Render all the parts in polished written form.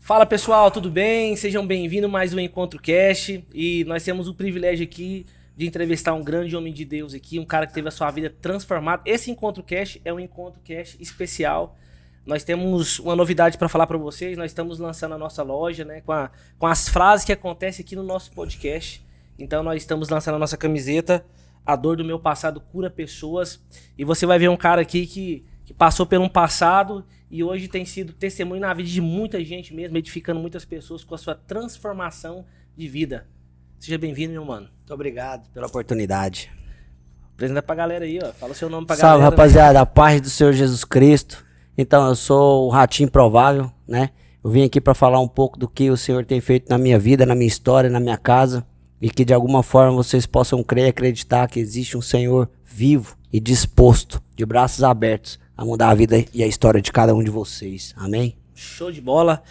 Fala pessoal, tudo bem? Sejam bem-vindos a mais um Encontro Cast. E nós temos o privilégio aqui de entrevistar um grande homem de Deus aqui, um cara que teve a sua vida transformada. Esse Encontro Cast é um Encontro Cast especial. Nós temos uma novidade para falar para vocês. Nós estamos lançando a nossa loja, né, com as frases que acontecem aqui no nosso podcast. Então nós estamos lançando a nossa camiseta, A Dor do Meu Passado Cura Pessoas. E você vai ver um cara aqui que passou por um passado e hoje tem sido testemunho na vida de muita gente mesmo, edificando muitas pessoas com a sua transformação de vida. Seja bem-vindo, meu mano. Muito obrigado pela oportunidade. Apresenta pra galera aí, ó. Fala o seu nome pra Salve, galera. rapaziada. Né? A paz do Senhor Jesus Cristo. Então, eu sou o Ratinho Improvável, né? Eu vim aqui pra falar um pouco do que o Senhor tem feito na minha vida, na minha história, na minha casa. E que de alguma forma vocês possam crer e acreditar que existe um Senhor vivo e disposto, de braços abertos, a mudar a vida e a história de cada um de vocês. Amém? Show de bola.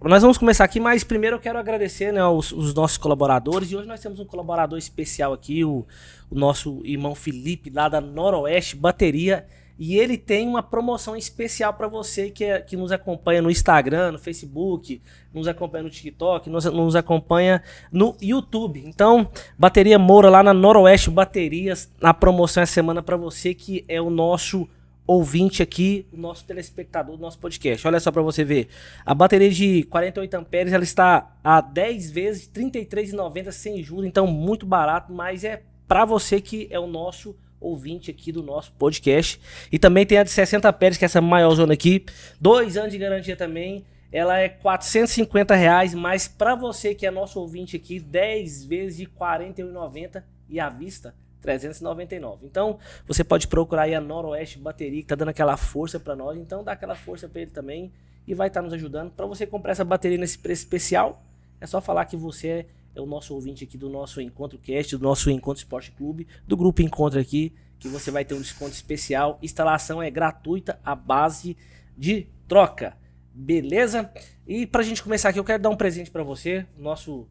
Nós vamos começar aqui, mas primeiro eu quero agradecer, né, os nossos colaboradores. E hoje nós temos um colaborador especial aqui, o nosso irmão Felipe, lá da Noroeste Bateria. E ele tem uma promoção especial para você que nos acompanha no Instagram, no Facebook, nos acompanha no TikTok, nos acompanha no YouTube. Então, Bateria Moura lá na Noroeste Baterias, na promoção essa semana para você que é o nosso ouvinte aqui, o nosso telespectador do nosso podcast. Olha só para você ver. A bateria de 48 amperes, ela está a 10 vezes, R$ 33,90 sem juros, então muito barato, mas é para você que é o nosso ouvinte aqui do nosso podcast. E também tem a de 60 amperes, que é essa maior zona aqui, 2 anos de garantia também. Ela é R$ 450, mas para você que é nosso ouvinte aqui, 10 vezes de R$ 41,90 e à vista R$ 399. Então, você pode procurar aí a Noroeste Bateria, que tá dando aquela força para nós. Então, dá aquela força para ele também e vai estar nos ajudando. Para você comprar essa bateria nesse preço especial, é só falar que você é o nosso ouvinte aqui do nosso Encontro Cast, do nosso Encontro Esporte Clube, do Grupo Encontro aqui, que você vai ter um desconto especial. Instalação é gratuita, à base de troca. Beleza? E pra gente começar aqui, eu quero dar um presente para você. Nosso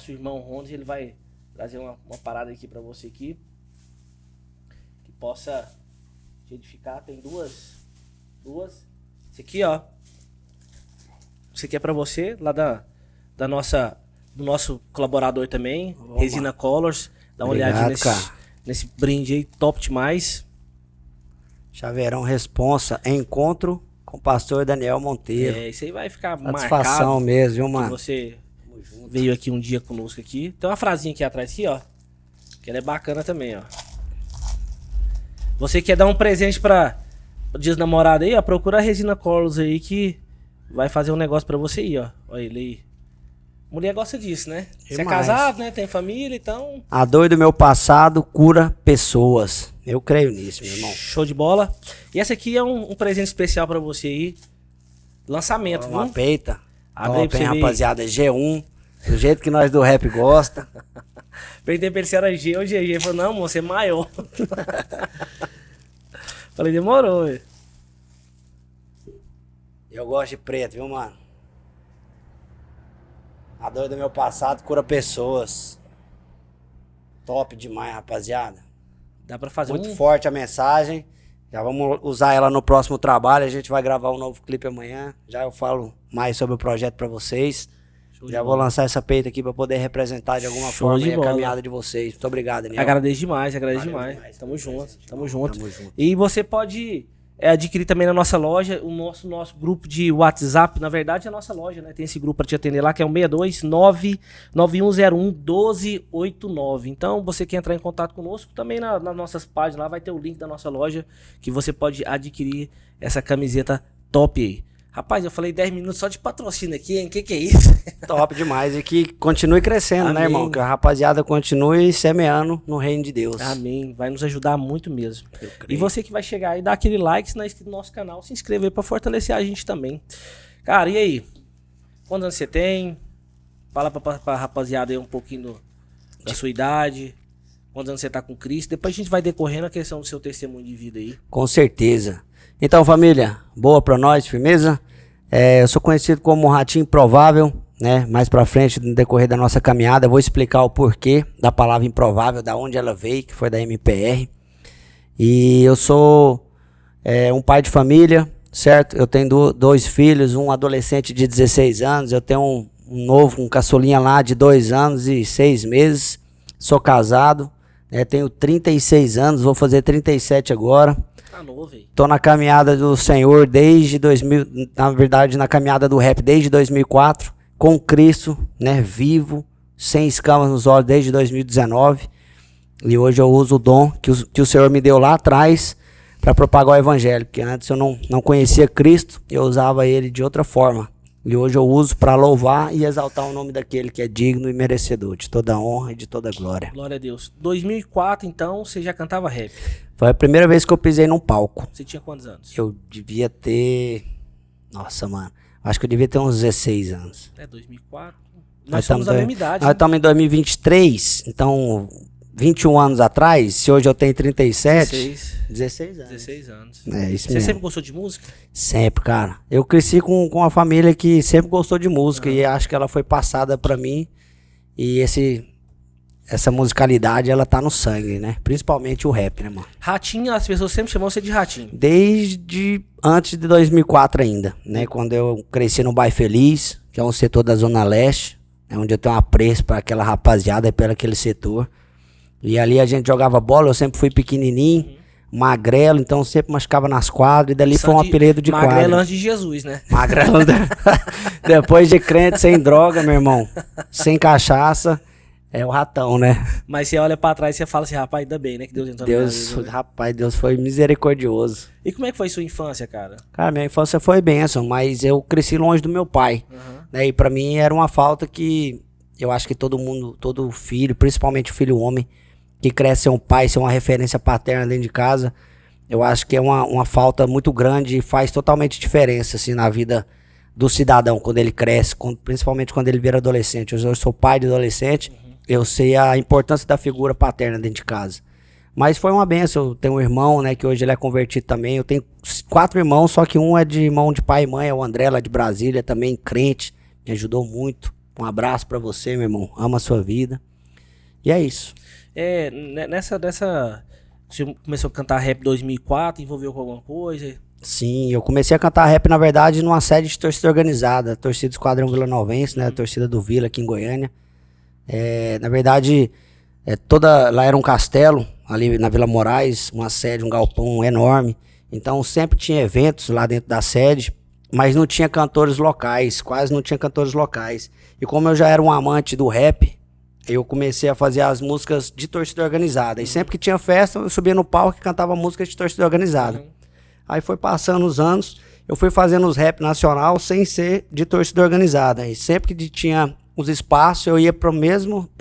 irmão Rondes, ele vai trazer uma parada aqui pra você aqui, que possa te edificar. Tem duas. Esse aqui, ó. Esse aqui é pra você, lá do nosso colaborador também, Resina Colors. Dá uma olhadinha nesse brinde aí, top demais. Chaveirão Responsa, encontro com o pastor Daniel Monteiro. Isso aí vai ficar satisfação marcado mesmo, viu, mano? Você veio aqui um dia conosco aqui. Tem uma frasinha aqui atrás aqui, ó, que ela é bacana também, ó. Você quer dar um presente pra Dias Namorado aí, ó, procura a Resina Colors aí que vai fazer um negócio pra você aí, ó. Olha ele aí. Mulher gosta disso, né? Você é casado, né? Tem família, então... A dor do meu passado cura pessoas. Eu creio nisso, meu irmão. Show de bola. E essa aqui é um presente especial pra você aí. Lançamento, viu? Uma peita. Abre aí pra você ver. Rapaziada, G1. Do jeito que nós do rap gosta. Perguntei pra ele se era G ou GG. Ele falou, não, moço, é maior. Falei, demorou, velho. Eu gosto de preto, viu, mano? A dor do meu passado cura pessoas. Top demais, rapaziada. Dá pra fazer muito forte a mensagem. Já vamos usar ela no próximo trabalho. A gente vai gravar um novo clipe amanhã. Já eu falo mais sobre o projeto pra vocês. Já vou lançar essa peita aqui pra poder representar de alguma forma a caminhada de vocês. Muito obrigado, Daniel. Agradeço demais. Tamo junto. E você pode adquirir também na nossa loja, o nosso grupo de WhatsApp. Na verdade é a nossa loja, né? Tem esse grupo para te atender lá, que é o 62991011289. Então você quer entrar em contato conosco, também nas nossas páginas lá vai ter o link da nossa loja, que você pode adquirir essa camiseta top aí. Rapaz, eu falei 10 minutos só de patrocínio aqui, hein? Que é isso? Top demais. E que continue crescendo, amém, né, irmão? Que a rapaziada continue semeando no reino de Deus. Amém. Vai nos ajudar muito mesmo. E você que vai chegar aí, dá aquele like se não é inscrito no nosso canal, se inscreve aí pra fortalecer a gente também. Cara, e aí? Quantos anos você tem? Fala pra rapaziada aí um pouquinho da sua idade. Quantos anos você tá com Cristo? Depois a gente vai decorrendo a questão do seu testemunho de vida aí. Com certeza. Então, família, boa pra nós, firmeza? Eu sou conhecido como Ratinho Improvável, né? Mais pra frente, no decorrer da nossa caminhada, eu vou explicar o porquê da palavra improvável, da onde ela veio, que foi da MPR. E eu sou um pai de família, certo? Eu tenho dois filhos, um adolescente de 16 anos, eu tenho um novo, um caçulinha lá de 2 anos e 6 meses. Sou casado, né? Tenho 36 anos, vou fazer 37 agora. Tá novo, velho. Tô na caminhada do Senhor desde 2000, na verdade na caminhada do rap desde 2004, com Cristo, né? Vivo, sem escamas nos olhos desde 2019. E hoje eu uso o dom que o Senhor me deu lá atrás para propagar o evangelho, porque antes eu não conhecia Cristo, eu usava ele de outra forma. E hoje eu uso para louvar e exaltar o nome daquele que é digno e merecedor de toda honra e de toda glória. Glória a Deus. 2004, então, você já cantava rap? Foi a primeira vez que eu pisei num palco. Você tinha quantos anos? Eu devia ter... Nossa, mano. Acho que eu devia ter uns 16 anos. 2004. Nós somos da mesma idade. Nós estamos em 2023, então... 21 anos atrás, se hoje eu tenho 37... 16 anos. 16 anos. É, isso Você mesmo. sempre gostou de música? Sempre, cara. Eu cresci com uma família que sempre gostou de música e acho que ela foi passada pra mim. E essa musicalidade, ela tá no sangue, né? Principalmente o rap, né, mano? Ratinho, as pessoas sempre chamam você de Ratinho. Desde antes de 2004 ainda, né? Quando eu cresci no Bairro Feliz, que é um setor da Zona Leste, onde eu tenho um apreço pra aquela rapaziada e pelo aquele setor. E ali a gente jogava bola, eu sempre fui pequenininho, magrelo, então sempre machucava nas quadras, e dali foi um apelido de quadra. Magrelo antes de Jesus, né? Magrelo depois de crente, sem droga, meu irmão, sem cachaça, é o ratão, né? Mas você olha pra trás e você fala assim, rapaz, ainda bem, né? Que Deus entrou na minha vida, né? Rapaz, Deus foi misericordioso. E como é que foi sua infância, cara? Cara, minha infância foi bênção, mas eu cresci longe do meu pai, né? E pra mim era uma falta que eu acho que todo mundo, todo filho, principalmente o filho homem, que cresce ser um pai, ser uma referência paterna dentro de casa, eu acho que é uma falta muito grande e faz totalmente diferença, assim, na vida do cidadão, quando ele cresce, principalmente quando ele vira adolescente. Eu sou pai de adolescente, eu sei a importância da figura paterna dentro de casa. Mas foi uma benção, eu tenho um irmão, né, que hoje ele é convertido também, eu tenho 4 irmãos, só que um é de irmão de pai e mãe, é o André, lá de Brasília, também crente, me ajudou muito. Um abraço pra você, meu irmão, ama a sua vida. E é isso. Você começou a cantar rap em 2004, envolveu com alguma coisa? Sim, eu comecei a cantar rap, na verdade, numa sede de torcida organizada, a torcida do Esquadrão Vila Novense, né, a torcida do Vila aqui em Goiânia. Na verdade, lá era um castelo, ali na Vila Moraes, uma sede, um galpão enorme. Então sempre tinha eventos lá dentro da sede, mas não tinha cantores locais, quase não tinha cantores locais. E como eu já era um amante do rap, eu comecei a fazer as músicas de torcida organizada. E sempre que tinha festa, eu subia no palco e cantava músicas de torcida organizada. Aí foi passando os anos, eu fui fazendo os rap nacional sem ser de torcida organizada. E sempre que tinha os espaços, eu ia pra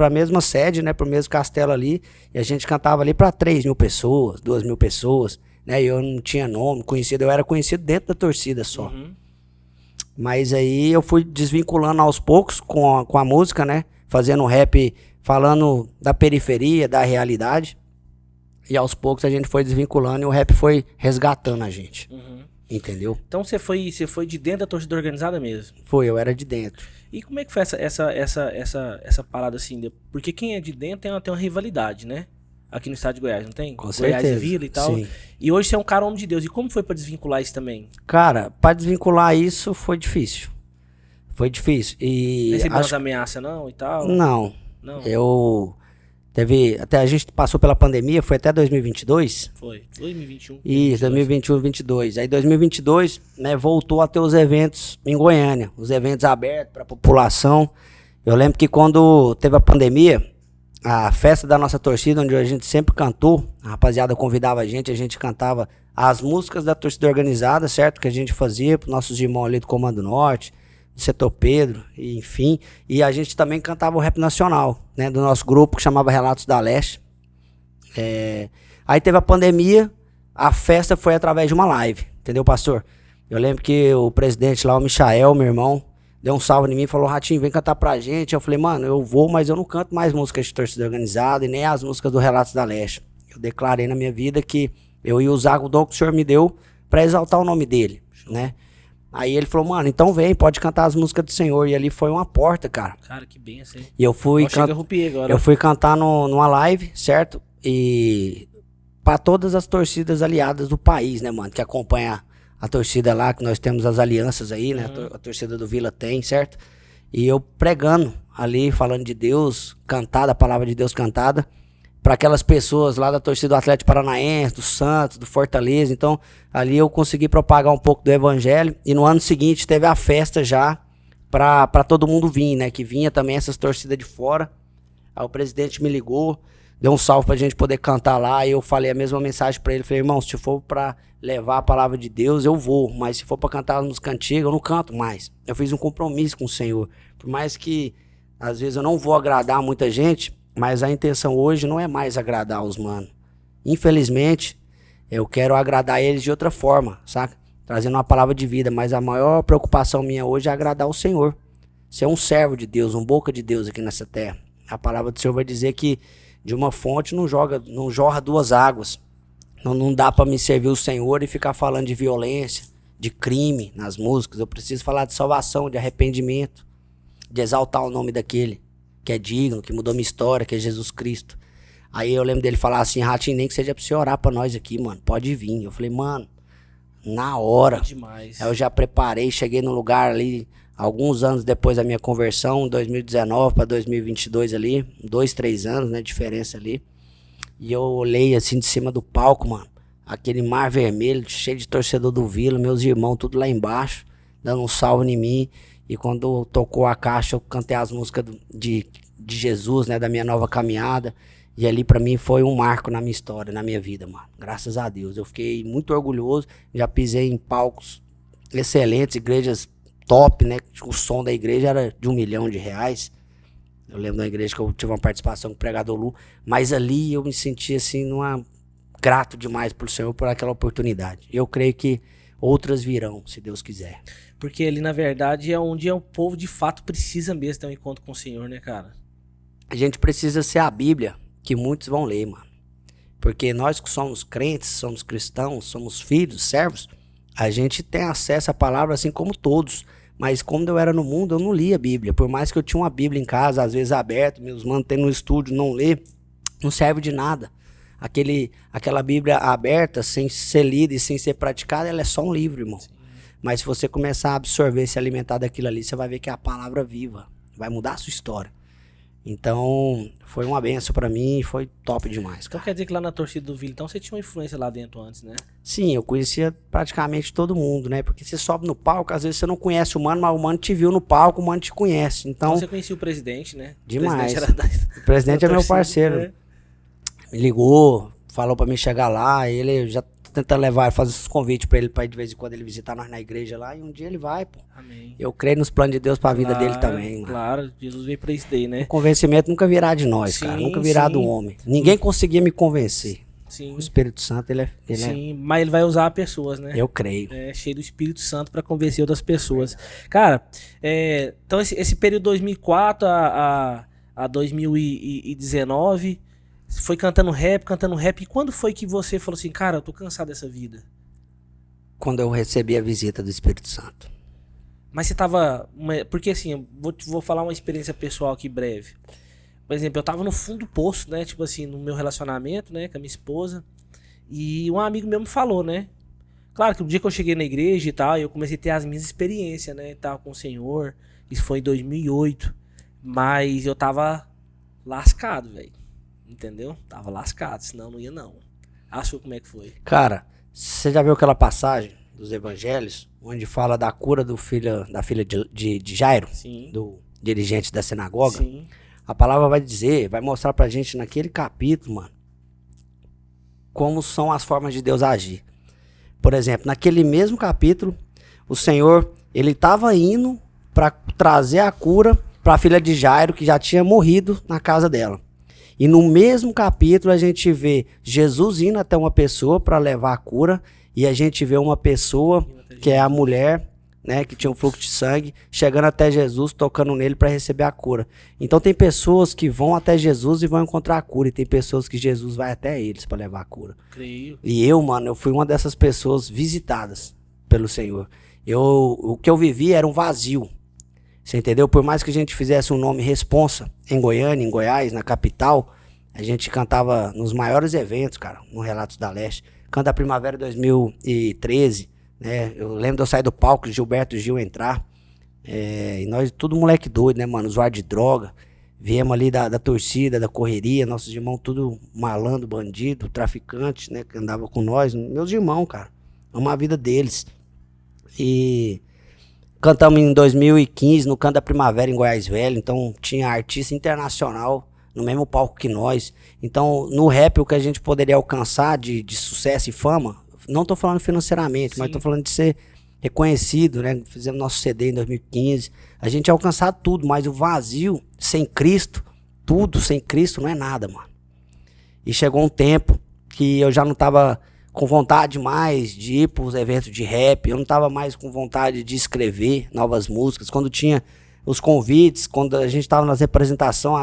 mesma sede, né, pro mesmo castelo ali, e a gente cantava ali pra 3.000 pessoas, 2.000 pessoas, né, e eu não tinha nome, conhecido, eu era conhecido dentro da torcida só. Mas aí eu fui desvinculando aos poucos com a música, né, fazendo rap, falando da periferia, da realidade, e aos poucos a gente foi desvinculando e o rap foi resgatando a gente, entendeu? Então você foi de dentro da torcida organizada mesmo? Foi, eu era de dentro. E como é que foi essa parada assim? Porque quem é de dentro tem uma rivalidade, né? Aqui no estado de Goiás, não tem? Com Goiás certeza. e Vila e tal. Sim. E hoje você é um cara homem de Deus. E como foi pra desvincular isso também? Cara, pra desvincular isso foi difícil. Foi difícil. E recebeu umas ameaças não e tal? Não. Até a gente passou pela pandemia, foi até 2022. Foi, 2021. Isso, 2021, 2022. Aí 2022, né, voltou a ter os eventos em Goiânia, os eventos abertos para a população. Eu lembro que quando teve a pandemia, a festa da nossa torcida, onde a gente sempre cantou, a rapaziada convidava a gente cantava as músicas da torcida organizada, certo? Que a gente fazia para nossos irmãos ali do Comando Norte, do Setor Pedro, enfim. E a gente também cantava o rap nacional, né? Do nosso grupo que chamava Relatos da Leste. Aí teve a pandemia, a festa foi através de uma live, entendeu, pastor? Eu lembro que o presidente lá, o Michael, meu irmão, deu um salve em mim e falou: Ratinho, vem cantar pra gente. Eu falei: mano, eu vou, mas eu não canto mais músicas de torcida organizada e nem as músicas do Relatos da Leste. Eu declarei na minha vida que eu ia usar o dom que o senhor me deu pra exaltar o nome dele, né? Aí ele falou: mano, então vem, pode cantar as músicas do Senhor. E ali foi uma porta, cara. Cara, que benção, hein? E eu fui cantar numa live, certo? E pra todas as torcidas aliadas do país, né, mano? Que acompanha a torcida lá, que nós temos as alianças aí, né? A torcida do Vila tem, certo? E eu pregando ali, falando de Deus, cantada, a palavra de Deus cantada, para aquelas pessoas lá da torcida do Atlético Paranaense, do Santos, do Fortaleza. Então, ali eu consegui propagar um pouco do evangelho. E no ano seguinte teve a festa já para todo mundo vir, né? Que vinha também essas torcidas de fora. Aí o presidente me ligou, deu um salve pra gente poder cantar lá. E eu falei a mesma mensagem pra ele. Falei, irmão, se for pra levar a palavra de Deus, eu vou. Mas se for pra cantar as músicas antigas, eu não canto mais. Eu fiz um compromisso com o Senhor. Por mais que às vezes eu não vou agradar muita gente, mas a intenção hoje não é mais agradar os manos. Infelizmente, eu quero agradar eles de outra forma, saca? Trazendo uma palavra de vida. Mas a maior preocupação minha hoje é agradar o Senhor. Ser um servo de Deus, um boca de Deus aqui nessa terra. A palavra do Senhor vai dizer que de uma fonte não jorra duas águas. Não dá pra me servir o Senhor e ficar falando de violência, de crime nas músicas. Eu preciso falar de salvação, de arrependimento, de exaltar o nome daquele que é digno, que mudou minha história, que é Jesus Cristo. Aí eu lembro dele falar assim, Ratinho, nem que seja pra você orar pra nós aqui, mano, pode vir. Eu falei, mano, na hora. Demais. Aí eu já preparei, cheguei no lugar ali, alguns anos depois da minha conversão, 2019 para 2022 ali, 2, 3 anos, né, diferença ali. E eu olhei assim de cima do palco, mano, aquele mar vermelho, cheio de torcedor do Vila, meus irmãos tudo lá embaixo, dando um salve em mim. E quando tocou a caixa, eu cantei as músicas de Jesus, né, da minha nova caminhada. E ali pra mim foi um marco na minha história, na minha vida, mano. Graças a Deus. Eu fiquei muito orgulhoso, já pisei em palcos excelentes, igrejas top, né? O som da igreja era de R$1 milhão. Eu lembro da igreja que eu tive uma participação com o pregador Lu. Mas ali eu me senti assim, grato demais pro Senhor por aquela oportunidade. Eu creio que outras virão, se Deus quiser. Porque ali, na verdade, é onde o povo de fato precisa mesmo ter um encontro com o Senhor, né, cara? A gente precisa ser a Bíblia que muitos vão ler, mano. Porque nós que somos crentes, somos cristãos, somos filhos, servos, a gente tem acesso à palavra assim como todos. Mas quando eu era no mundo, eu não lia a Bíblia. Por mais que eu tinha uma Bíblia em casa, às vezes aberta, meus manos tem no estúdio, não lê, não serve de nada. Aquela Bíblia aberta, sem ser lida e sem ser praticada, ela é só um livro, irmão. Sim. Mas se você começar a absorver, se alimentar daquilo ali, você vai ver que é a palavra viva. Vai mudar a sua história. Então, foi uma benção pra mim e foi top demais, cara. Então quer dizer que lá na torcida do Vila, então você tinha uma influência lá dentro antes, né? Sim, eu conhecia praticamente todo mundo, né? Porque você sobe no palco, às vezes você não conhece o mano, mas o mano te viu no palco, o mano te conhece. Então você conhecia o presidente, né? Demais. O presidente é meu parceiro. Né? Me ligou, falou pra mim chegar lá, ele já tenta levar, fazer esses convites pra ele, pra de vez em quando ele visitar nós na igreja lá, e um dia ele vai, pô. Amém. Eu creio nos planos de Deus pra vida dele também, mano. Claro, Jesus veio pra isso daí, né? O convencimento nunca virá de nós, cara, nunca virá do homem. Ninguém conseguia me convencer. Sim. O Espírito Santo, ele Sim, mas ele vai usar pessoas, né? Eu creio. É cheio do Espírito Santo pra convencer outras pessoas. Cara, então esse período 2004 a 2019... Foi cantando rap. E quando foi que você falou assim, cara, eu tô cansado dessa vida? Quando eu recebi a visita do Espírito Santo. Mas você tava... Porque assim, eu vou falar uma experiência pessoal aqui breve. Por exemplo, eu tava no fundo do poço, né? Tipo assim, no meu relacionamento, né? Com a minha esposa. E um amigo meu me falou, né? Claro que o dia que eu cheguei na igreja e tal, eu comecei a ter as minhas experiências, né? Tava com o Senhor. Isso foi em 2008. Mas eu tava lascado, velho. Entendeu? Tava lascado, senão não ia não. Achou como é que foi? Cara, você já viu aquela passagem dos evangelhos, onde fala da cura da filha de Jairo? Sim. Do dirigente da sinagoga? Sim. A palavra vai mostrar pra gente naquele capítulo, mano, como são as formas de Deus agir. Por exemplo, naquele mesmo capítulo, o Senhor, ele tava indo pra trazer a cura pra filha de Jairo, que já tinha morrido na casa dela. E no mesmo capítulo a gente vê Jesus indo até uma pessoa para levar a cura, e a gente vê uma pessoa que é a mulher, né, que tinha um fluxo de sangue, chegando até Jesus, tocando nele para receber a cura. Então tem pessoas que vão até Jesus e vão encontrar a cura, e tem pessoas que Jesus vai até eles para levar a cura. Creio. E eu, mano, eu fui uma dessas pessoas visitadas pelo Senhor. O que eu vivi era um vazio. Você entendeu? Por mais que a gente fizesse um nome responsa em Goiânia, em Goiás, na capital, a gente cantava nos maiores eventos, cara, no Relatos da Leste. Canta a Primavera 2013, né? Eu lembro de eu sair do palco, Gilberto Gil entrar. E nós, tudo moleque doido, né, mano? Usuário de droga. Viemos ali da torcida, da correria, nossos irmãos tudo malandro, bandido, traficante, né? Que andava com nós. Meus irmãos, cara. Amo a vida deles. E cantamos em 2015 no Canto da Primavera em Goiás Velho. Então tinha artista internacional no mesmo palco que nós. Então no rap o que a gente poderia alcançar de sucesso e fama, não tô falando financeiramente, mas tô falando de ser reconhecido, né? Fizemos nosso CD em 2015. A gente ia alcançar tudo, mas o vazio sem Cristo, tudo sem Cristo não é nada, mano. E chegou um tempo que eu já não tava com vontade mais de ir pros eventos de rap, eu não tava mais com vontade de escrever novas músicas. Quando tinha os convites, quando a gente tava nas representações,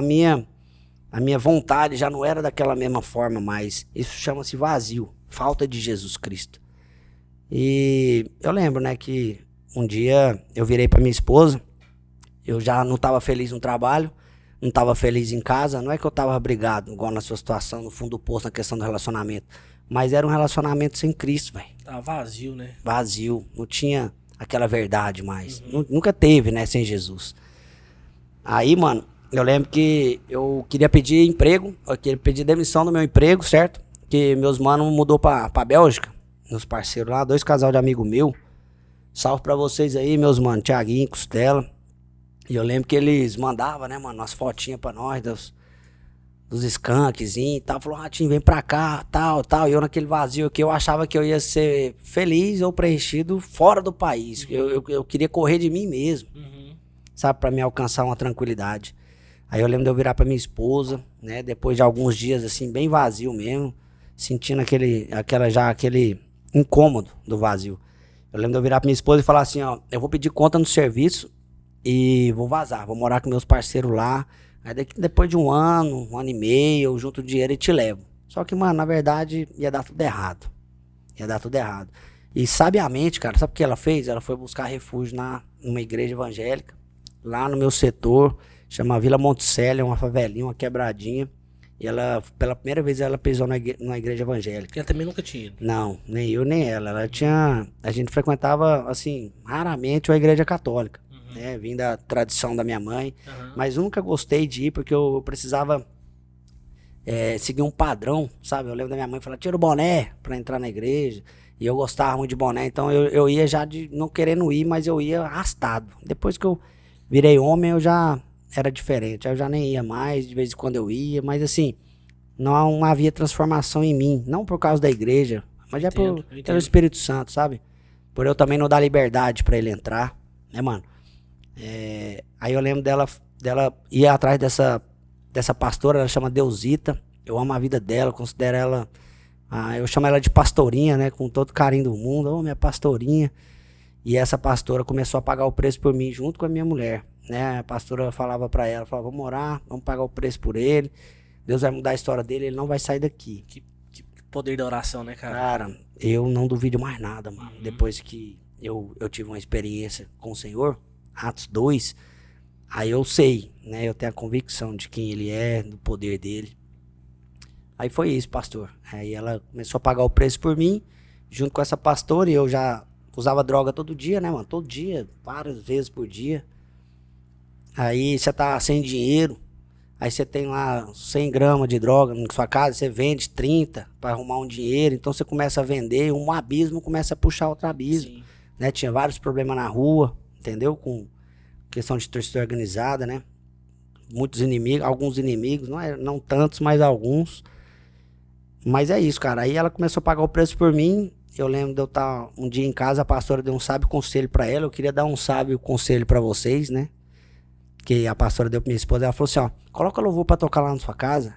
a minha vontade já não era daquela mesma forma mais. Isso chama-se vazio, falta de Jesus Cristo. E eu lembro, né, que um dia eu virei pra minha esposa, eu já não tava feliz no trabalho, não tava feliz em casa, não é que eu tava brigado, igual na sua situação, no fundo do poço, na questão do relacionamento, mas era um relacionamento sem Cristo, velho. Tava vazio, né? Vazio, não tinha aquela verdade mais, nunca teve, né, sem Jesus. Aí, mano, eu lembro que eu queria pedir emprego, eu queria pedir demissão do meu emprego, certo? Que meus manos mudou pra Bélgica. Meus parceiros lá, 2 casal de amigo meu. Salve pra vocês aí, meus mano, Thiaguinho, Costela. E eu lembro que eles mandavam, né, mano, umas fotinhas pra nós dos skunkzinhos e tal. Falou, Ratinho, vem pra cá, tal. E eu naquele vazio aqui, eu achava que eu ia ser feliz ou preenchido fora do país. Eu queria correr de mim mesmo, sabe, pra me alcançar uma tranquilidade. Aí eu lembro de eu virar pra minha esposa, né, depois de alguns dias, assim, bem vazio mesmo, sentindo aquele incômodo do vazio. Eu lembro de eu virar pra minha esposa e falar assim, ó, eu vou pedir conta no serviço e vou vazar, vou morar com meus parceiros lá, aí depois de um ano e meio, eu junto o dinheiro e te levo. Só que, mano, na verdade, ia dar tudo errado. E sabiamente, cara, sabe o que ela fez? Ela foi buscar refúgio numa igreja evangélica, lá no meu setor, chama Vila Monticelli, uma favelinha, uma quebradinha. E ela, pela primeira vez, ela pisou na igreja evangélica. Ela também nunca tinha ido. Não, nem eu, nem ela. A gente frequentava, assim, raramente a igreja católica, né? Vim da tradição da minha mãe, mas nunca gostei de ir porque eu precisava seguir um padrão, sabe? Eu lembro da minha mãe falar, tira o boné pra entrar na igreja. E eu gostava muito de boné, então eu ia já de não querendo ir, mas eu ia arrastado. Depois que eu virei homem, eu já era diferente, eu já nem ia mais, de vez em quando eu ia, mas assim, não havia transformação em mim, não por causa da igreja, mas pelo Espírito Santo, sabe? Por eu também não dar liberdade pra ele entrar, né, mano? Aí eu lembro dela ir atrás dessa pastora, ela chama Deusita, eu amo a vida dela, considero ela, eu chamo ela de pastorinha, né, com todo carinho do mundo, minha pastorinha. E essa pastora começou a pagar o preço por mim junto com a minha mulher, né? A pastora falava pra ela, vamos orar, vamos pagar o preço por ele. Deus vai mudar a história dele, ele não vai sair daqui. Que poder da oração, né, cara? Cara, eu não duvido mais nada, mano. Depois que eu tive uma experiência com o Senhor, Atos 2, aí eu sei, né? Eu tenho a convicção de quem ele é, do poder dele. Aí foi isso, pastor. Aí ela começou a pagar o preço por mim, junto com essa pastora, e eu já usava droga todo dia, né, mano? Todo dia, várias vezes por dia. Aí você tá sem dinheiro, aí você tem lá 100 gramas de droga na sua casa, você vende 30 para arrumar um dinheiro, então você começa a vender e um abismo começa a puxar outro abismo, né? Tinha vários problemas na rua, entendeu? Com questão de torcida organizada, né? Muitos inimigos, alguns inimigos, não tantos, mas alguns. Mas é isso, cara. Aí ela começou a pagar o preço por mim. Eu lembro de eu estar um dia em casa, a pastora deu um sábio conselho pra ela. Eu queria dar um sábio conselho pra vocês, né? Que a pastora deu pra minha esposa. Ela falou assim, ó, coloca louvor pra tocar lá na sua casa.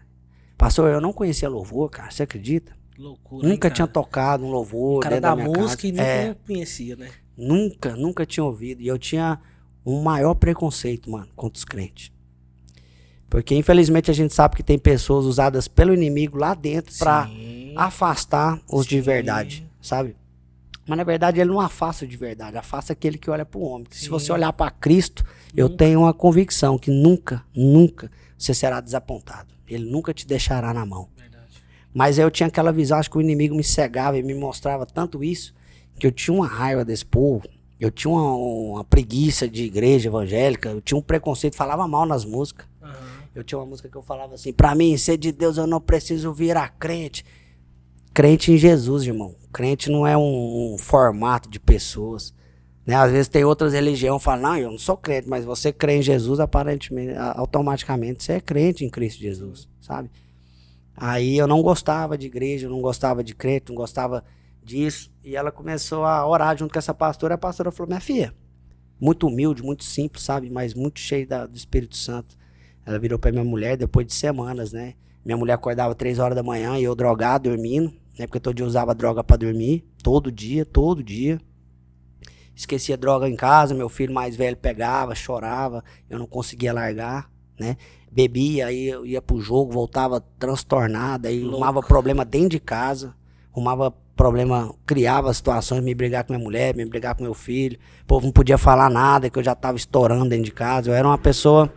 Pastor, eu não conhecia louvor, cara, você acredita? Loucura, nunca hein, tinha tocado um louvor. O cara da música casa. E nunca conhecia, né? Nunca tinha ouvido. E eu tinha um maior preconceito, mano, contra os crentes. Porque infelizmente a gente sabe que tem pessoas usadas pelo inimigo lá dentro pra afastar os de verdade, sabe? Mas na verdade ele não afasta de verdade, afasta aquele que olha pro homem. Se você olhar pra Cristo, eu tenho uma convicção que nunca você será desapontado. Ele nunca te deixará na mão. Verdade. Mas eu tinha aquela visão, acho que o inimigo me cegava e me mostrava tanto isso, que eu tinha uma raiva desse povo. Eu tinha uma preguiça de igreja evangélica. Eu tinha um preconceito, falava mal nas músicas. Eu tinha uma música que eu falava assim: pra mim, ser de Deus, eu não preciso virar crente. Crente em Jesus, irmão. Crente não é um formato de pessoas. Né? Às vezes tem outras religiões que falam: não, eu não sou crente, mas você crê em Jesus, aparentemente, automaticamente você é crente em Cristo Jesus, sabe? Aí eu não gostava de igreja, eu não gostava de crente, não gostava disso. E ela começou a orar junto com essa pastora. A pastora falou: minha filha, muito humilde, muito simples, sabe? Mas muito cheia do Espírito Santo. Ela virou pra minha mulher depois de semanas, né? Minha mulher acordava 3 horas da manhã e eu drogado, dormindo, né? Porque todo dia eu usava droga pra dormir. Todo dia, todo dia. Esquecia droga em casa, meu filho mais velho pegava, chorava, eu não conseguia largar, né? Bebia, aí eu ia pro jogo, voltava transtornado, aí arrumava problema dentro de casa, arrumava problema, criava situações, me brigar com minha mulher, me brigar com meu filho. O povo não podia falar nada, que eu já tava estourando dentro de casa. Eu era uma pessoa,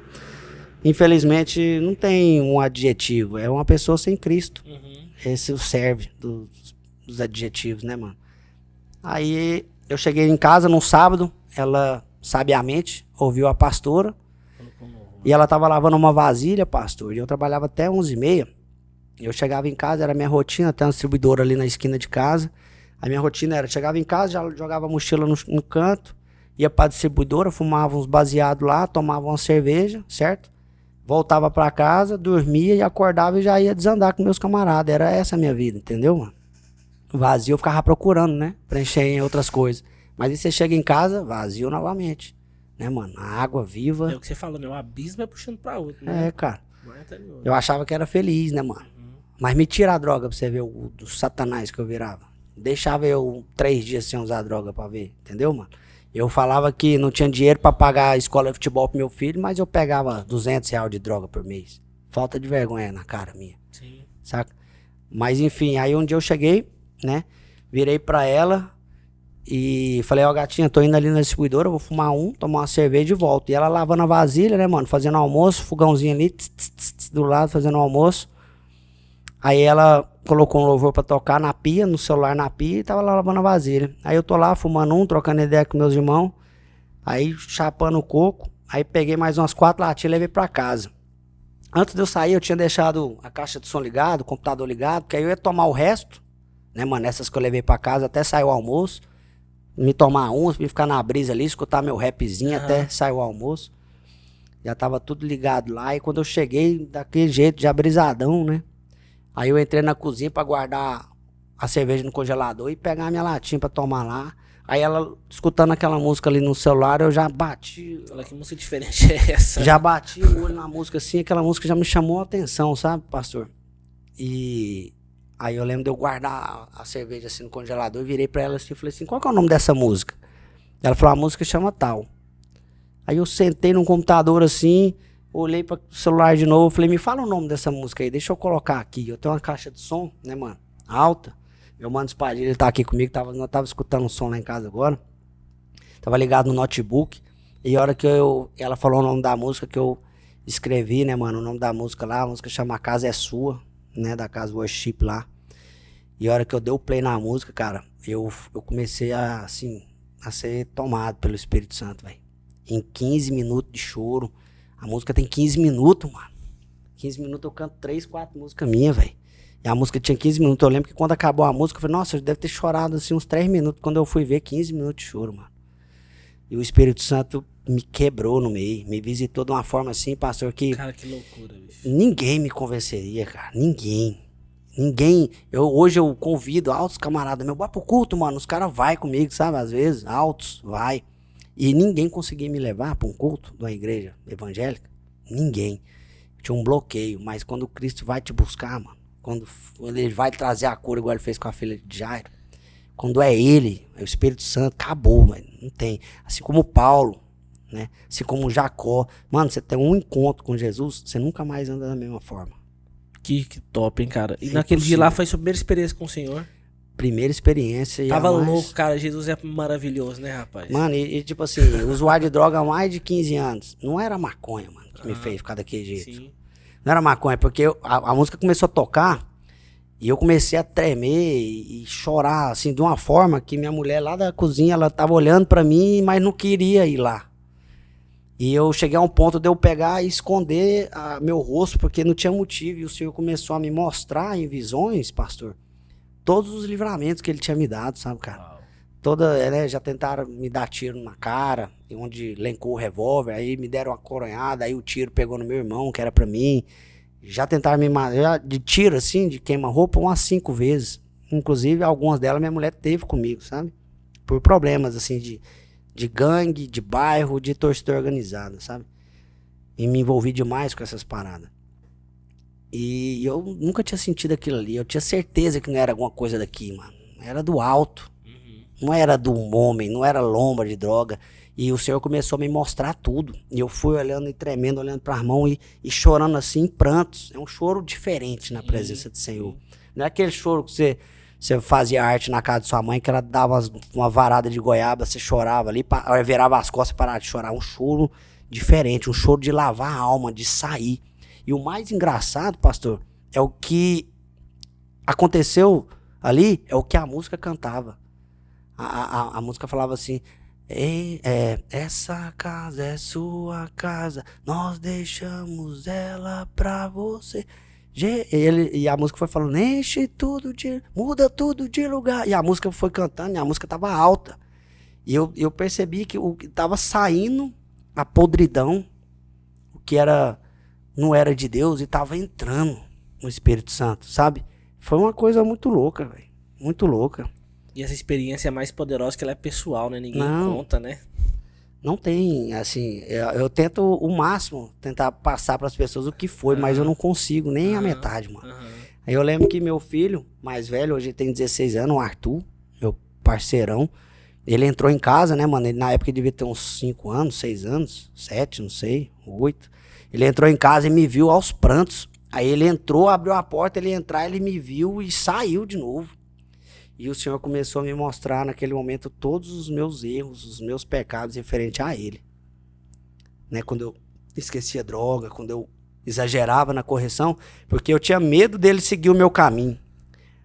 infelizmente, não tem um adjetivo, é uma pessoa sem Cristo. Esse serve dos adjetivos, né, mano? Aí eu cheguei em casa num sábado, ela sabiamente ouviu a pastora e ela tava lavando uma vasilha, pastor, e eu trabalhava até 11h30. Eu chegava em casa, era minha rotina, tem uma distribuidora ali na esquina de casa. A minha rotina era, chegava em casa, já jogava a mochila no canto, ia pra distribuidora, fumava uns baseados lá, tomava uma cerveja, certo? Voltava pra casa, dormia e acordava e já ia desandar com meus camaradas. Era essa a minha vida, entendeu, mano? Vazio eu ficava procurando, né? Preencher em outras coisas. Mas aí você chega em casa, vazio novamente. Né, mano? A água viva. É o que você falou, né? O abismo é puxando pra outro, né? É, cara. Eu achava que era feliz, né, mano? Mas me tira a droga pra você ver o do satanás que eu virava. Deixava eu 3 dias sem usar droga pra ver, entendeu, mano? Eu falava que não tinha dinheiro pra pagar a escola de futebol pro meu filho, mas eu pegava R$ 200 de droga por mês. Falta de vergonha na cara minha. Sim. Saca? Mas enfim, aí um dia eu cheguei, né? Virei pra ela e falei: ó, gatinha, tô indo ali na distribuidora, vou fumar tomar uma cerveja e volto. E ela lavando a vasilha, né, mano? Fazendo almoço, fogãozinho ali, do lado, fazendo almoço. Aí ela colocou um louvor pra tocar na pia, no celular na pia, e tava lá lavando a vasilha. Aí eu tô lá fumando trocando ideia com meus irmãos, aí chapando o coco, aí peguei mais umas 4 latinhas e levei pra casa. Antes de eu sair, eu tinha deixado a caixa de som ligado, o computador ligado, porque aí eu ia tomar o resto, né, mano, essas que eu levei pra casa até sair o almoço, me tomar uns, me ficar na brisa ali, escutar meu rapzinho até sair o almoço. Já tava tudo ligado lá, e quando eu cheguei, daquele jeito, já brisadão, né? Aí eu entrei na cozinha pra guardar a cerveja no congelador e pegar a minha latinha pra tomar lá. Aí ela, escutando aquela música ali no celular, eu já bati. Fala, que música diferente é essa? Já bati o olho na música assim, aquela música já me chamou a atenção, sabe, pastor? E aí eu lembro de eu guardar a cerveja assim no congelador e virei pra ela assim e falei assim: qual que é o nome dessa música? Ela falou: a música chama tal. Aí eu sentei num computador assim, olhei para o celular de novo, falei: me fala o nome dessa música aí, deixa eu colocar aqui. Eu tenho uma caixa de som, né, mano, alta. Meu mano Espadilha, ele tá aqui comigo, nós tava escutando um som lá em casa agora. Tava ligado no notebook. E a hora que ela falou o nome da música que eu escrevi, né, mano, o nome da música lá, a música chama A Casa é Sua, né, da Casa Worship lá. E a hora que eu dei o play na música, cara, eu comecei a, assim, a ser tomado pelo Espírito Santo, velho. Em 15 minutos de choro. A música tem 15 minutos, mano. 15 minutos eu canto 3, 4 músicas minhas, velho. E a música tinha 15 minutos. Eu lembro que quando acabou a música, eu falei: nossa, eu deve ter chorado assim uns 3 minutos. Quando eu fui ver, 15 minutos de choro, mano. E o Espírito Santo me quebrou no meio. Me visitou de uma forma assim, pastor, que... Cara, que loucura, bicho. Ninguém me convenceria, cara. Ninguém. Hoje eu convido altos camaradas meus. Vai pro culto, mano. Os caras vai comigo, sabe? Às vezes, altos, vai. E ninguém conseguia me levar pra um culto de uma igreja evangélica. Ninguém. Tinha um bloqueio. Mas quando Cristo vai te buscar, mano, quando ele vai trazer a cura, igual ele fez com a filha de Jairo, quando é ele, é o Espírito Santo, acabou, mano. Não tem. Assim como Paulo, né? Assim como Jacó. Mano, você tem um encontro com Jesus, você nunca mais anda da mesma forma. Que top, hein, cara. E naquele dia lá foi sua primeira experiência com o Senhor? Primeira experiência. E tava louco, cara. Jesus é maravilhoso, né, rapaz? Mano, e tipo assim, usuário de droga há mais de 15 anos. Não era maconha, mano, que me fez ficar daquele jeito. Sim. Não era maconha, porque a música começou a tocar E eu comecei a tremer e chorar, assim, de uma forma que minha mulher lá da cozinha, ela tava olhando pra mim, mas não queria ir lá. E eu cheguei a um ponto de eu pegar e esconder meu rosto, porque não tinha motivo. E o Senhor começou a me mostrar em visões, pastor, todos os livramentos que ele tinha me dado, sabe, cara? Né, já tentaram me dar tiro na cara, onde lencou o revólver, aí me deram uma coronhada, aí o tiro pegou no meu irmão, que era pra mim. Já tentaram me matar, de tiro assim, de queima-roupa, umas 5 vezes. Inclusive, algumas delas minha mulher teve comigo, sabe? Por problemas, assim, de gangue, de bairro, de torcida organizada, sabe? E me envolvi demais com essas paradas. E eu nunca tinha sentido aquilo ali. Eu tinha certeza que não era alguma coisa daqui, mano. Era do alto. Não era do homem, não era lombra de droga. E o Senhor começou a me mostrar tudo. E eu fui olhando e tremendo, olhando para as mãos e chorando assim, em prantos. É um choro diferente na presença do Senhor. Não é aquele choro que você fazia arte na casa de sua mãe, que ela dava uma varada de goiaba, você chorava ali, virava as costas e parava de chorar. Um choro diferente, um choro de lavar a alma, de sair. E o mais engraçado, pastor, é o que aconteceu ali, é o que a música cantava. A música falava assim: essa casa é sua casa, nós deixamos ela pra você. E a música foi falando: muda tudo de lugar. E a música foi cantando, e a música tava alta. E eu percebi que o que tava saindo, a podridão, o que não era de Deus, e tava entrando no Espírito Santo, sabe? Foi uma coisa muito louca, velho. Muito louca. E essa experiência é mais poderosa que ela é pessoal, né? Ninguém conta, né? Não tem, assim, eu tento o máximo, tentar passar para as pessoas o que foi, mas eu não consigo nem a metade, mano. Aí eu lembro que meu filho, mais velho, hoje ele tem 16 anos, o Arthur, meu parceirão, ele entrou em casa, né, mano? Ele, na época ele devia ter uns 5 anos, 6 anos, 7, não sei, 8. Ele entrou em casa e me viu aos prantos. Aí ele entrou, abriu a porta, ele entrar, ele me viu e saiu de novo. E o Senhor começou a me mostrar naquele momento todos os meus erros, os meus pecados referente a Ele. Né? Quando eu esquecia droga, quando eu exagerava na correção, porque eu tinha medo dele seguir o meu caminho.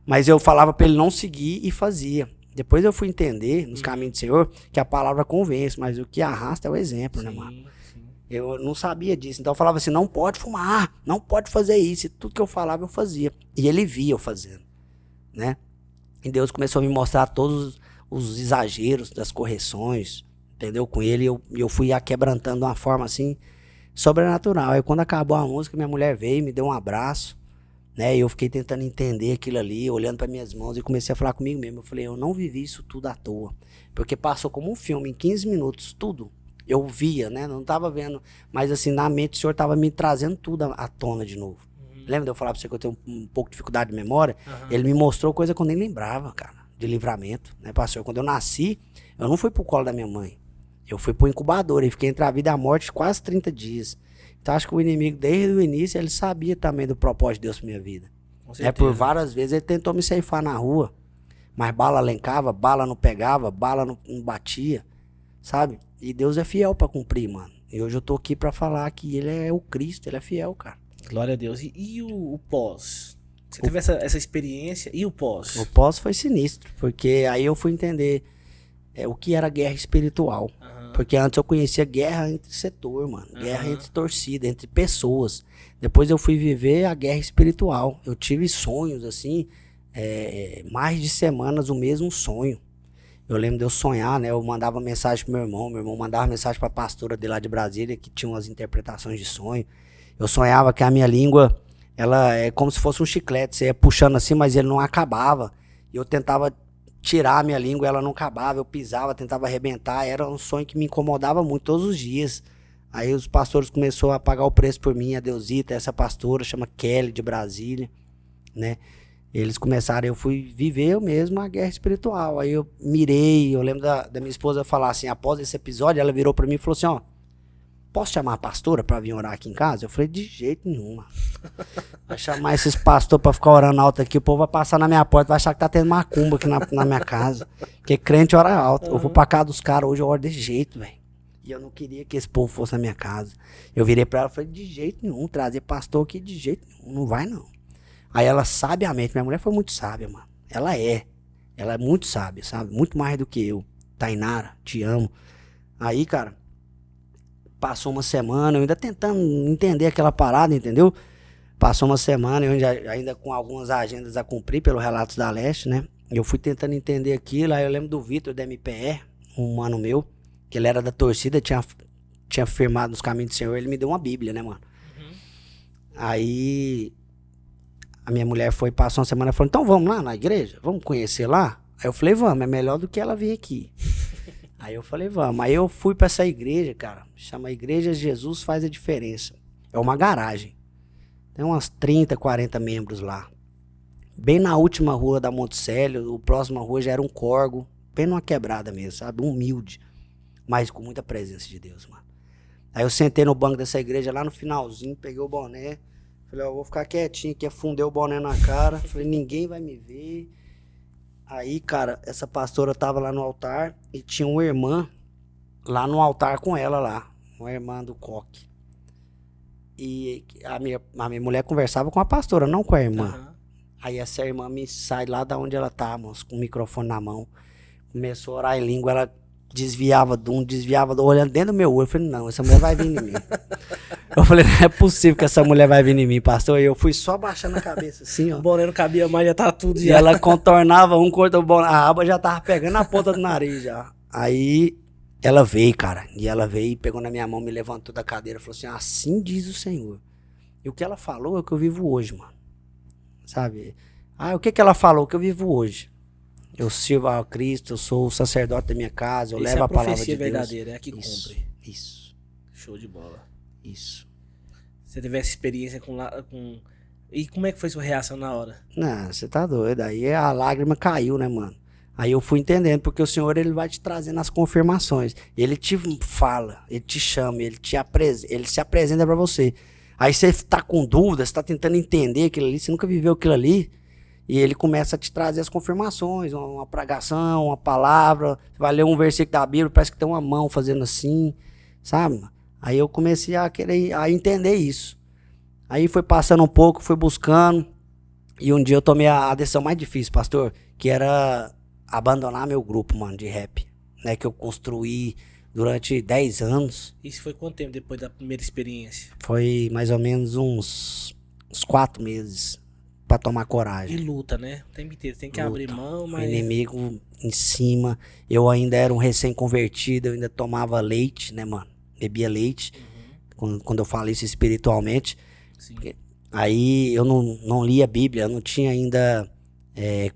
Mas eu falava para ele não seguir e fazia. Depois eu fui entender, nos caminhos do Senhor, que a palavra convence, mas o que arrasta é o exemplo, né, mano? Sim. Eu não sabia disso. Então eu falava assim: não pode fumar, não pode fazer isso. E tudo que eu falava eu fazia. E ele via eu fazendo, né? E Deus começou a me mostrar todos os exageros das correções, entendeu? Com ele, eu fui quebrantando de uma forma assim, sobrenatural. Aí quando acabou a música, minha mulher veio, me deu um abraço, né? E eu fiquei tentando entender aquilo ali, olhando para minhas mãos, e comecei a falar comigo mesmo. Eu falei: eu não vivi isso tudo à toa. Porque passou como um filme, em 15 minutos, tudo. Eu via, né? Não tava vendo, mas assim, na mente o Senhor tava me trazendo tudo à tona de novo. Lembra de eu falar pra você que eu tenho um pouco de dificuldade de memória? Ele me mostrou coisa que eu nem lembrava, cara, de livramento, né, pastor? Quando eu nasci, eu não fui pro colo da minha mãe. Eu fui pro incubador e fiquei entre a vida e a morte quase 30 dias. Então acho que o inimigo, desde o início, ele sabia também do propósito de Deus pra minha vida. Por várias vezes ele tentou me ceifar na rua, mas bala lencava, bala não pegava, bala não batia, sabe? E Deus é fiel pra cumprir, mano. E hoje eu tô aqui pra falar que ele é o Cristo, ele é fiel, cara. Glória a Deus. E o pós? Você teve essa experiência e o pós? O pós foi sinistro, porque aí eu fui entender o que era guerra espiritual. Porque antes eu conhecia guerra entre setor, mano. Guerra entre torcida, entre pessoas. Depois eu fui viver a guerra espiritual. Eu tive sonhos, assim, mais de semanas o mesmo sonho. Eu lembro de eu sonhar, né? Eu mandava mensagem pro meu irmão mandava mensagem pra pastora de lá de Brasília, que tinha umas interpretações de sonho. Eu sonhava que a minha língua, ela é como se fosse um chiclete, você ia puxando assim, mas ele não acabava. E eu tentava tirar a minha língua, ela não acabava, eu pisava, tentava arrebentar. Era um sonho que me incomodava muito todos os dias. Aí os pastores começaram a pagar o preço por mim, a Deusita, essa pastora, chama Kelly, de Brasília, né? Eles começaram, eu fui viver eu mesmo a guerra espiritual. Aí eu mirei, eu lembro da minha esposa falar assim, após esse episódio, ela virou pra mim e falou assim: ó, posso chamar a pastora pra vir orar aqui em casa? Eu falei: de jeito nenhum, mano. Vai chamar esses pastores pra ficar orando alto aqui, o povo vai passar na minha porta, vai achar que tá tendo macumba aqui na minha casa. Porque crente ora alto. Eu vou pra casa dos caras hoje, eu oro desse jeito, velho. E eu não queria que esse povo fosse na minha casa. Eu virei pra ela e falei: de jeito nenhum, trazer pastor aqui de jeito nenhum, não vai não. Aí ela sabiamente, minha mulher foi muito sábia, mano. Ela é muito sábia, sabe? Muito mais do que eu. Tainara, te amo. Aí, cara, passou uma semana, eu ainda tentando entender aquela parada, entendeu? Passou uma semana, eu ainda com algumas agendas a cumprir pelo Relatos da Leste, né? Eu fui tentando entender aquilo, aí eu lembro do Vitor, da MPE, um mano meu, que ele era da torcida, tinha firmado nos caminhos do Senhor, ele me deu uma Bíblia, né, mano? Aí a minha mulher passou uma semana e falou, então vamos lá na igreja? Vamos conhecer lá? Aí eu falei, vamos, é melhor do que ela vir aqui. Aí eu falei, vamos. Aí eu fui pra essa igreja, cara, chama Igreja Jesus Faz a Diferença. É uma garagem. Tem umas 30, 40 membros lá. Bem na última rua da Monticello, o próxima rua já era um córrego, bem numa quebrada mesmo, sabe? Humilde, mas com muita presença de Deus, mano. Aí eu sentei no banco dessa igreja lá no finalzinho, peguei o boné, falei, ó, vou ficar quietinho aqui, afundei o boné na cara, falei, ninguém vai me ver. Aí, cara, essa pastora tava lá no altar e tinha uma irmã lá no altar com ela lá, uma irmã do coque. E a minha mulher conversava com a pastora, não com a irmã. Uhum. Aí essa irmã me sai lá da onde ela tá, moço, com o microfone na mão. Começou a orar em língua, ela desviava de um, desviava do outro, olhando dentro do meu olho. Eu falei, não, essa mulher vai vir em mim. Eu falei, não é possível que essa mulher vai vir em mim, pastor. E eu fui só baixando a cabeça assim, ó. O boné não cabia mais, já tá tudo E já. ela contornava cortou o boné, a aba já tava pegando na ponta do nariz já. Aí ela veio, cara, e ela veio, pegou na minha mão, me levantou da cadeira, falou assim, assim diz o Senhor. E o que ela falou é o que eu vivo hoje, mano. Sabe? O que ela falou? O que eu vivo hoje. Eu sirvo a Cristo, eu sou o sacerdote da minha casa, eu Isso levo é a palavra de profecia Deus. verdadeira, é a que Isso, cumpre. isso, Show de bola. isso. Você teve essa experiência com... E como é que foi sua reação na hora? Não, você tá doido. Aí a lágrima caiu, né, mano? Aí eu fui entendendo, porque o Senhor, ele vai te trazendo as confirmações. Ele te fala, ele te chama, ele se apresenta pra você. Aí você tá com dúvida, você tá tentando entender aquilo ali, você nunca viveu aquilo ali. E ele começa a te trazer as confirmações, uma pregação, uma palavra. Você vai ler um versículo da Bíblia, parece que tem uma mão fazendo assim, sabe? Aí eu comecei a querer entender isso. Aí foi passando um pouco, fui buscando. E um dia eu tomei a decisão mais difícil, pastor, que era abandonar meu grupo, mano, de rap, né? Que eu construí durante 10 anos. Isso foi quanto tempo depois da primeira experiência? Foi mais ou menos uns 4 meses pra tomar E coragem. luta, né? O tempo inteiro. Tem que abrir mão, O mas... inimigo em cima. Eu ainda era um recém-convertido, eu ainda tomava leite, né, mano? Bebia leite. Quando eu falo isso espiritualmente. Sim. Aí eu não lia a Bíblia, eu não tinha ainda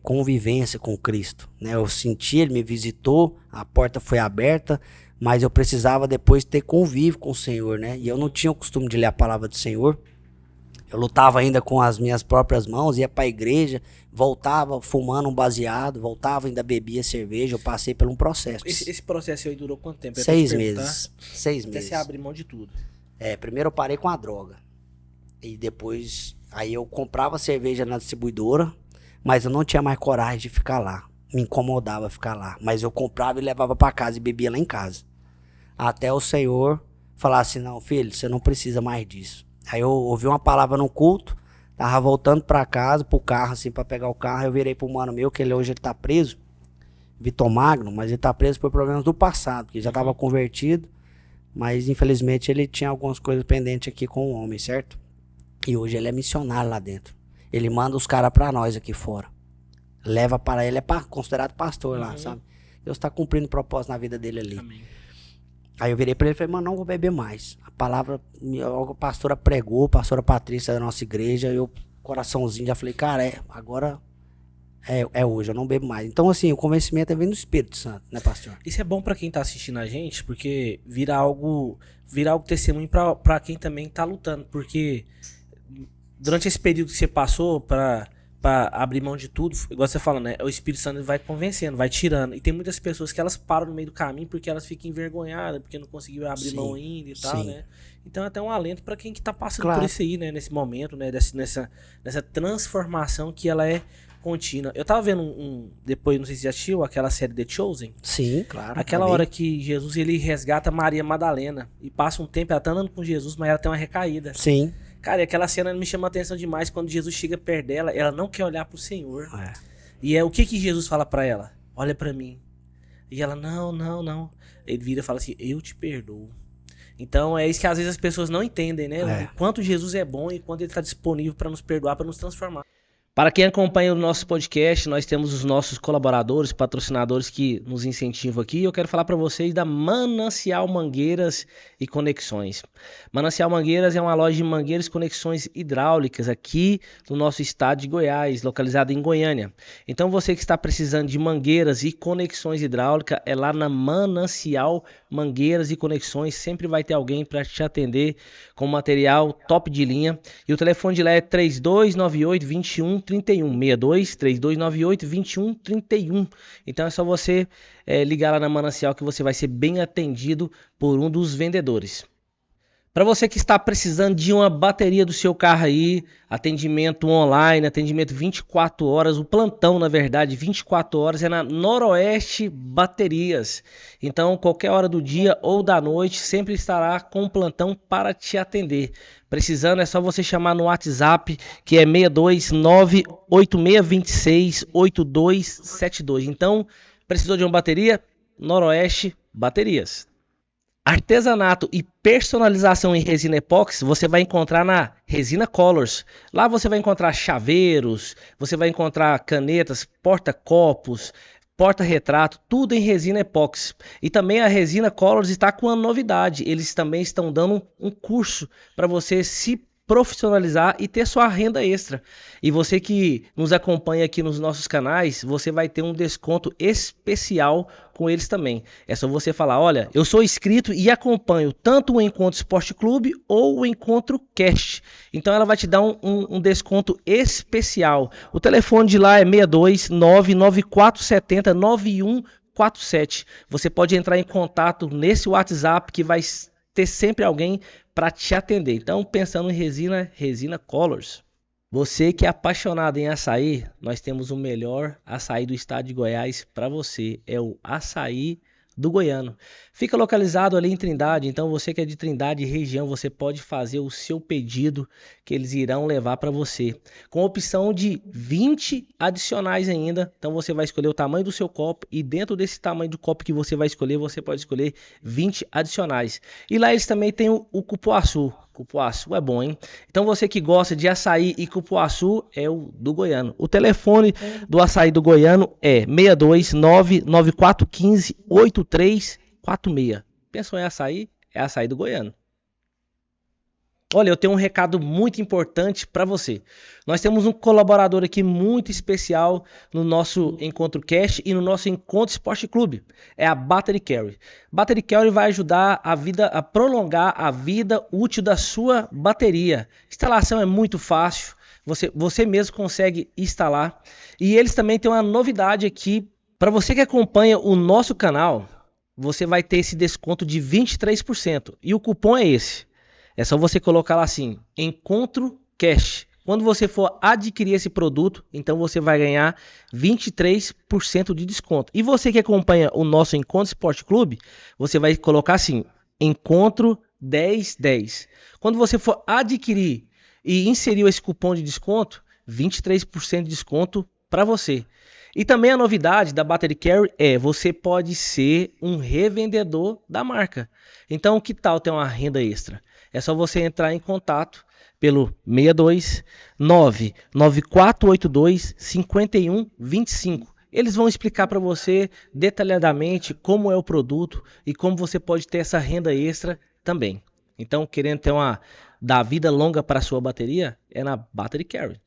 convivência com Cristo, né? Eu senti, ele me visitou, a porta foi aberta, mas eu precisava depois ter convívio com o Senhor, né? E eu não tinha o costume de ler a palavra do Senhor. Eu lutava ainda com as minhas próprias mãos, ia pra igreja, voltava fumando um baseado, voltava ainda bebia cerveja, eu passei por um processo. Esse processo aí durou quanto tempo? 6 meses. 6 Até meses. você abrir mão de tudo. Primeiro eu parei com a droga. E depois, aí eu comprava cerveja na distribuidora, mas eu não tinha mais coragem de ficar lá. Me incomodava ficar lá. Mas eu comprava e levava pra casa e bebia lá em casa. Até o Senhor falar assim, não, filho, você não precisa mais disso. Aí eu ouvi uma palavra no culto, tava voltando pra casa, pro carro, assim, pra pegar o carro, eu virei pro mano meu, que hoje ele tá preso, Vitor Magno, mas ele tá preso por problemas do passado, que já tava convertido, mas infelizmente ele tinha algumas coisas pendentes aqui com o homem, certo? E hoje ele é missionário lá dentro. Ele manda os caras pra nós aqui fora. Leva para ele, considerado pastor lá, sabe? Deus tá cumprindo o propósito na vida dele ali. Amém. Aí eu virei pra ele e falei, mano, não vou beber mais. A palavra, a pastora pregou, a pastora Patrícia da nossa igreja, eu, coraçãozinho, já falei, cara, agora é hoje, eu não bebo mais. Então, assim, o convencimento é vindo do Espírito Santo, né, pastor? Isso é bom pra quem tá assistindo a gente, porque vira algo testemunho pra quem também tá lutando, porque durante esse período que você passou pra abrir mão de tudo, igual você fala, né? O Espírito Santo vai convencendo, vai tirando. E tem muitas pessoas que elas param no meio do caminho porque elas ficam envergonhadas, porque não conseguiram abrir mão ainda e tal, né? Então é até um alento pra quem que tá passando por isso aí, né? Nesse momento, né? Nessa transformação que ela é contínua. Eu tava vendo depois, não sei se já assistiu, aquela série The Chosen. Sim, claro. Aquela hora que Jesus, ele resgata Maria Madalena e passa um tempo, ela tá andando com Jesus, mas ela tem uma recaída. Sim. Cara, e aquela cena me chama a atenção demais quando Jesus chega perto dela, ela não quer olhar pro Senhor. É. E é o que Jesus fala pra ela? Olha pra mim. E ela, não, não, não. Ele vira e fala assim, eu te perdoo. Então é isso que às vezes as pessoas não entendem, né? É. O quanto Jesus é bom e quanto ele está disponível para nos perdoar, para nos transformar. Para quem acompanha o nosso podcast, nós temos os nossos colaboradores, patrocinadores que nos incentivam aqui. Eu quero falar para vocês da Manancial Mangueiras e Conexões. Manancial Mangueiras é uma loja de mangueiras e conexões hidráulicas aqui no nosso estado de Goiás, localizado em Goiânia. Então você que está precisando de mangueiras e conexões hidráulicas, é lá na Manancial Mangueiras e Conexões. Sempre vai ter alguém para te atender com material top de linha. E o telefone de lá é 3298-2131, 3298-2131. Então é só você ligar lá na Manancial que você vai ser bem atendido por um dos vendedores. Para você que está precisando de uma bateria do seu carro aí, atendimento online, atendimento 24 horas, o plantão na verdade 24 horas é na Noroeste Baterias. Então qualquer hora do dia ou da noite sempre estará com um plantão para te atender. Precisando é só você chamar no WhatsApp que é 629-8626-8272. Então precisou de uma bateria? Noroeste Baterias. Artesanato e personalização em resina epóxi você vai encontrar na Resina Colors. Lá você vai encontrar chaveiros, você vai encontrar canetas, porta-copos, porta-retrato, tudo em resina epóxi. E também a Resina Colors está com uma novidade. Eles também estão dando um curso para você se profissionalizar e ter sua renda extra. E você que nos acompanha aqui nos nossos canais, você vai ter um desconto especial com eles também. É só você falar, olha, eu sou inscrito e acompanho tanto o Encontro Esporte Clube ou o Encontro Cast. Então ela vai te dar um desconto especial. O telefone de lá é 629-9470-9147. Você pode entrar em contato nesse WhatsApp que vai ter sempre alguém para te atender. Então, pensando em Resina Colors. Você que é apaixonado em açaí, nós temos o melhor açaí do estado de Goiás para você. É o Açaí do Goiano. Fica localizado ali em Trindade, então você que é de Trindade e região, você pode fazer o seu pedido que eles irão levar para você. Com opção de 20 adicionais ainda, então você vai escolher o tamanho do seu copo e dentro desse tamanho do copo que você vai escolher, você pode escolher 20 adicionais. E lá eles também têm o cupuaçu. Cupuaçu é bom, hein? Então você que gosta de açaí e cupuaçu é o do Goiano. O telefone do açaí do Goiano é 629-9415-8346. Pensou em açaí? É açaí do Goiano. Olha, eu tenho um recado muito importante para você. Nós temos um colaborador aqui muito especial no nosso Encontro Cast e no nosso Encontro Esporte Clube. É a Battery Carry. Battery Carry vai ajudar a prolongar a vida útil da sua bateria. A instalação é muito fácil. Você mesmo consegue instalar. E eles também têm uma novidade aqui. Para você que acompanha o nosso canal, você vai ter esse desconto de 23%. E o cupom é esse. É só você colocar lá assim, Encontro Cash. Quando você for adquirir esse produto, então você vai ganhar 23% de desconto. E você que acompanha o nosso Encontro Esporte Clube, você vai colocar assim, Encontro 1010. Quando você for adquirir e inserir esse cupom de desconto, 23% de desconto para você. E também a novidade da Battery Carry é você pode ser um revendedor da marca. Então, que tal ter uma renda extra? É só você entrar em contato pelo 629-9482-5125. Eles vão explicar para você detalhadamente como é o produto e como você pode ter essa renda extra também. Então, querendo dar vida longa para a sua bateria, é na Battery Carry.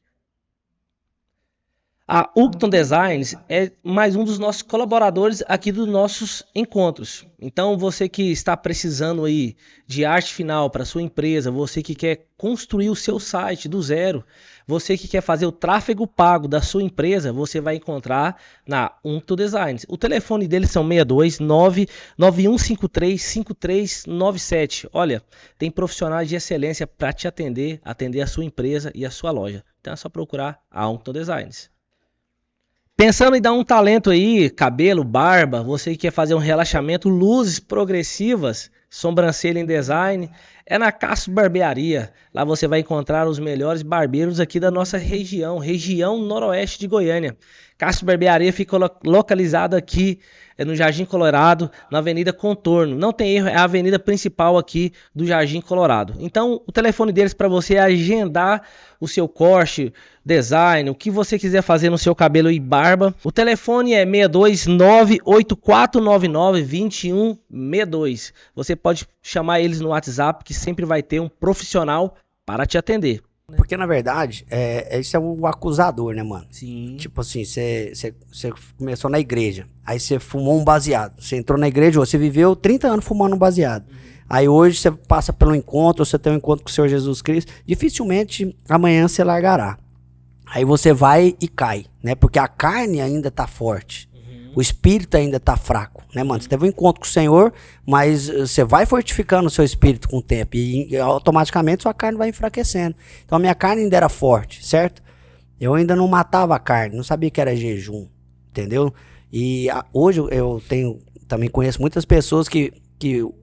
A Ucton Designs é mais um dos nossos colaboradores aqui dos nossos encontros. Então você que está precisando aí de arte final para sua empresa, você que quer construir o seu site do zero, você que quer fazer o tráfego pago da sua empresa, você vai encontrar na Ucton Designs. O telefone deles são 629-9153-5397. Olha, tem profissionais de excelência para te atender a sua empresa e a sua loja. Então é só procurar a Ucton Designs. Pensando em dar um talento aí, cabelo, barba, você que quer fazer um relaxamento, luzes progressivas, sobrancelha em design, é na Castro Barbearia. Lá você vai encontrar os melhores barbeiros aqui da nossa região, região noroeste de Goiânia. Castro Barbearia fica localizado aqui no Jardim Colorado, na Avenida Contorno. Não tem erro, é a avenida principal aqui do Jardim Colorado. Então, o telefone deles para você agendar o seu corte, design, o que você quiser fazer no seu cabelo e barba. O telefone é 62984992162. Você pode chamar eles no WhatsApp, que sempre vai ter um profissional para te atender. Porque, na verdade, esse é o acusador, né, mano? Sim. Tipo assim, você começou na igreja, aí você fumou um baseado. Você entrou na igreja, você viveu 30 anos fumando um baseado. Aí hoje você passa pelo encontro, você tem um encontro com o Senhor Jesus Cristo, dificilmente amanhã você largará. Aí você vai e cai, né? Porque a carne ainda tá forte. O espírito ainda tá fraco, né, mano? Você teve um encontro com o Senhor, mas você vai fortificando o seu espírito com o tempo e automaticamente sua carne vai enfraquecendo. Então a minha carne ainda era forte, certo? Eu ainda não matava a carne, não sabia que era jejum, entendeu? E hoje eu também conheço muitas pessoas que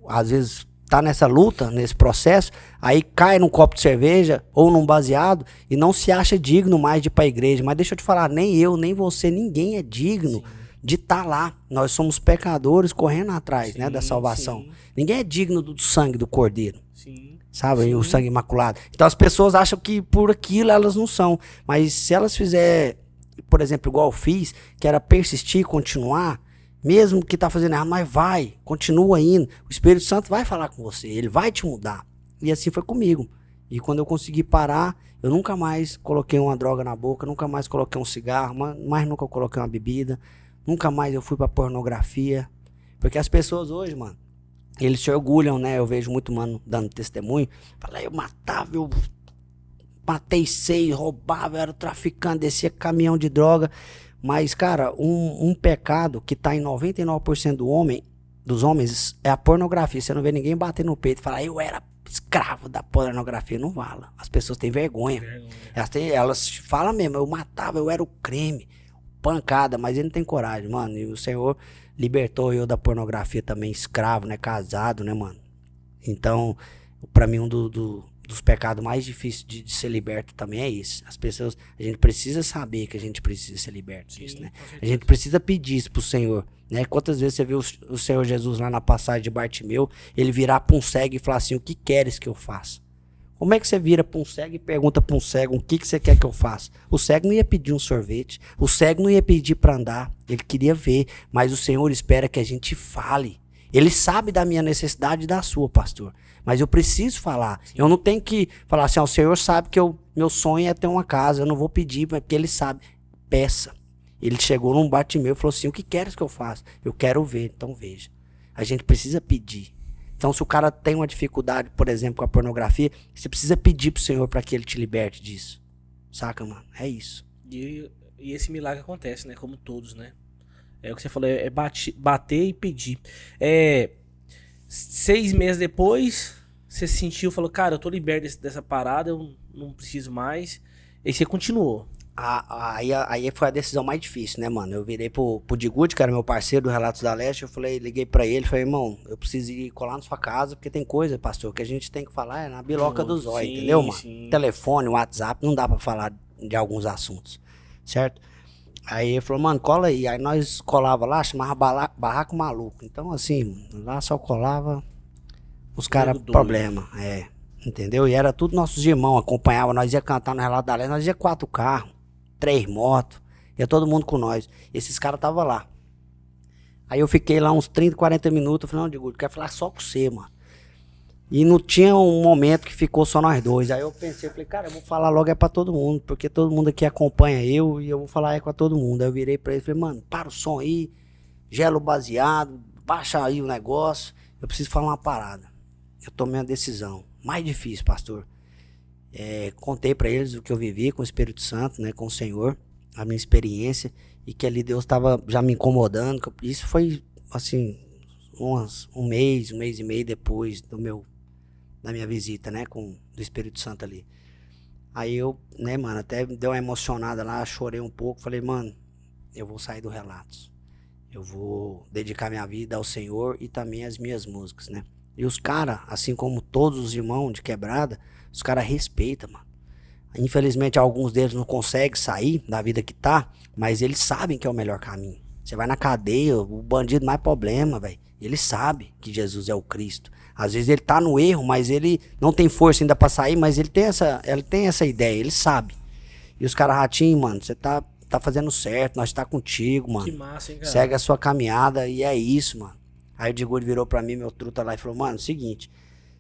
às vezes tá nessa luta, nesse processo, aí cai num copo de cerveja ou num baseado e não se acha digno mais de ir pra igreja. Mas deixa eu te falar, nem eu, nem você, ninguém é digno de estar lá. Nós somos pecadores correndo atrás, né, da salvação. Sim. Ninguém é digno do sangue do Cordeiro. Sim. Sabe? Sim. O sangue imaculado. Então as pessoas acham que por aquilo elas não são. Mas se elas fizerem, por exemplo, igual eu fiz, que era persistir, continuar, mesmo que tá fazendo errado, mas vai, continua indo. O Espírito Santo vai falar com você, ele vai te mudar. E assim foi comigo. E quando eu consegui parar, eu nunca mais coloquei uma droga na boca, nunca mais coloquei um cigarro, mais nunca coloquei uma bebida. Nunca mais eu fui pra pornografia. Porque as pessoas hoje, mano, eles se orgulham, né? Eu vejo muito mano dando testemunho. Fala, eu matava, eu matei 6, roubava, eu era traficante, descia caminhão de droga. Mas, cara, um pecado que tá em 99% dos homens é a pornografia. Você não vê ninguém bater no peito e falar, eu era escravo da pornografia. Não vala. As pessoas têm vergonha. Elas falam mesmo, eu matava, eu era o crime. Pancada, mas ele não tem coragem, mano. E o Senhor libertou eu da pornografia também, escravo, né? Casado, né, mano? Então, pra mim, dos pecados mais difíceis de ser liberto também é isso. As pessoas, a gente precisa saber que a gente precisa ser liberto disso, né? A gente precisa pedir isso pro Senhor, né? Quantas vezes você viu o Senhor Jesus lá na passagem de Bartimeu, ele virar pra um cego e falar assim, o que queres que eu faça? Como é que você vira pra um cego e pergunta pra um cego o que você quer que eu faça? O cego não ia pedir um sorvete, o cego não ia pedir pra andar, ele queria ver, mas o Senhor espera que a gente fale. Ele sabe da minha necessidade e da sua, pastor, mas eu preciso falar. Eu não tenho que falar assim, o Senhor sabe que meu sonho é ter uma casa, eu não vou pedir, porque ele sabe. Peça. Ele chegou num Bartimeu e falou assim, o que queres que eu faça? Eu quero ver, então veja. A gente precisa pedir. Então, se o cara tem uma dificuldade, por exemplo, com a pornografia, você precisa pedir pro Senhor para que ele te liberte disso. Saca, mano? É isso. E esse milagre acontece, né? Como todos, né? É o que você falou, é bater e pedir. 6 meses depois, você sentiu, falou, cara, eu tô liberto dessa parada, eu não preciso mais. E você continuou. Aí foi a decisão mais difícil, né, mano? Eu virei pro Digud, que era meu parceiro do Relatos da Leste, liguei pra ele, falei, irmão, eu preciso ir colar na sua casa, porque tem coisa, pastor, que a gente tem que falar na biloca do zóio, entendeu, mano? Sim. Telefone, WhatsApp, não dá pra falar de alguns assuntos, certo? Aí ele falou, mano, cola aí. Aí nós colava lá, chamava Barraco Maluco. Então, assim, lá só colava os caras problema, entendeu? E era tudo nossos irmãos, acompanhava, nós ia cantar no Relato da Leste, nós ia 4 carros. 3 motos, ia todo mundo com nós. Esses caras estavam lá. Aí eu fiquei lá uns 30, 40 minutos. Eu falei, não, Digo, eu quero falar só com você, mano. E não tinha um momento que ficou só nós dois. Aí eu pensei, eu falei, cara, eu vou falar logo pra todo mundo, porque todo mundo aqui acompanha eu e eu vou falar com todo mundo. Aí eu virei pra ele e falei, mano, para o som aí, gelo baseado, baixa aí o negócio. Eu preciso falar uma parada. Eu tomei uma decisão. Mais difícil, pastor. Contei pra eles o que eu vivi com o Espírito Santo, né, com o Senhor, a minha experiência, e que ali Deus estava já me incomodando. Isso foi, assim, um mês e meio depois da minha visita, né, do Espírito Santo ali. Aí eu, né, mano, até deu uma emocionada lá, chorei um pouco, falei, mano, eu vou sair do Relatos. Eu vou dedicar minha vida ao Senhor e também às minhas músicas, né. E os caras, assim como todos os irmãos de quebrada, os caras respeitam, mano. Infelizmente, alguns deles não conseguem sair da vida que tá, mas eles sabem que é o melhor caminho. Você vai na cadeia, o bandido mais problema, velho. Ele sabe que Jesus é o Cristo. Às vezes ele tá no erro, mas ele não tem força ainda pra sair, mas ele tem essa ideia, ele sabe. E os caras, Ratinho, mano, você tá fazendo certo, nós tá contigo, mano. Que massa, hein, cara? Segue a sua caminhada e é isso, mano. Aí o Diguri virou pra mim, meu truta lá, e falou, mano, seguinte,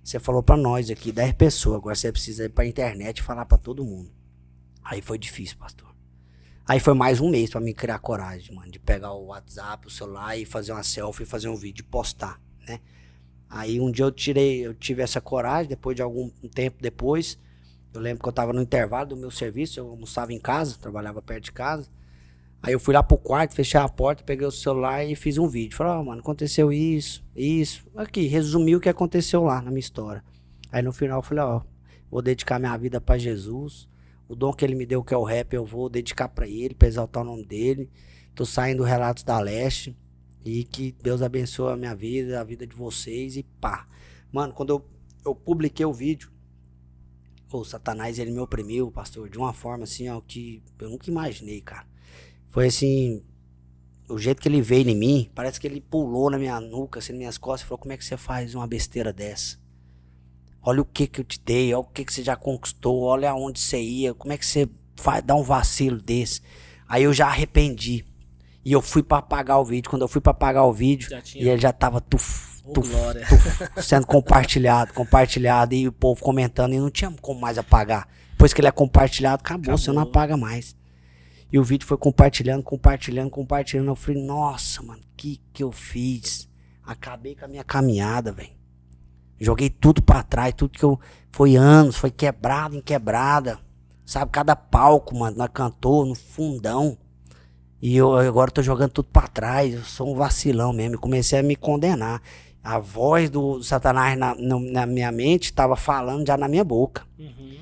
você falou pra nós aqui, 10 pessoas, agora você precisa ir pra internet e falar pra todo mundo. Aí foi difícil, pastor. Aí foi mais um mês pra mim criar coragem, mano, de pegar o WhatsApp, o celular e fazer uma selfie, fazer um vídeo e postar, né? Aí um dia eu tive essa coragem, depois de algum tempo depois, eu lembro que eu tava no intervalo do meu serviço, eu almoçava em casa, trabalhava perto de casa. Aí eu fui lá pro quarto, fechei a porta, peguei o celular e fiz um vídeo. Falei, mano, aconteceu isso. Aqui, resumi o que aconteceu lá na minha história. Aí no final eu falei, vou dedicar minha vida pra Jesus. O dom que ele me deu, que é o rap, eu vou dedicar pra ele, pra exaltar o nome dele. Tô saindo Relatos da Leste. E que Deus abençoe a minha vida, a vida de vocês e pá. Mano, quando eu publiquei o vídeo, o Satanás, ele me oprimiu, pastor, de uma forma assim, ó, que eu nunca imaginei, cara. Foi assim, o jeito que ele veio em mim, parece que ele pulou na minha nuca, assim, nas minhas costas, e falou, como é que você faz uma besteira dessa? Olha o que eu te dei, olha o que você já conquistou, olha aonde você ia, como é que você dá um vacilo desse? Aí eu já arrependi. E eu fui pra apagar o vídeo. Quando eu fui pra apagar o vídeo, e ele já tava sendo compartilhado, e o povo comentando, e não tinha como mais apagar. Depois que ele é compartilhado, acabou. Você não apaga mais. E o vídeo foi compartilhando. Eu falei, nossa, mano, que eu fiz? Acabei com a minha caminhada, velho. Joguei tudo pra trás, tudo que eu... Foi anos, foi quebrada em quebrada. Sabe, cada palco, mano, nós cantou no fundão. E eu agora tô jogando tudo pra trás, eu sou um vacilão mesmo, eu comecei a me condenar. A voz do Satanás na minha mente tava falando já na minha boca. Uhum.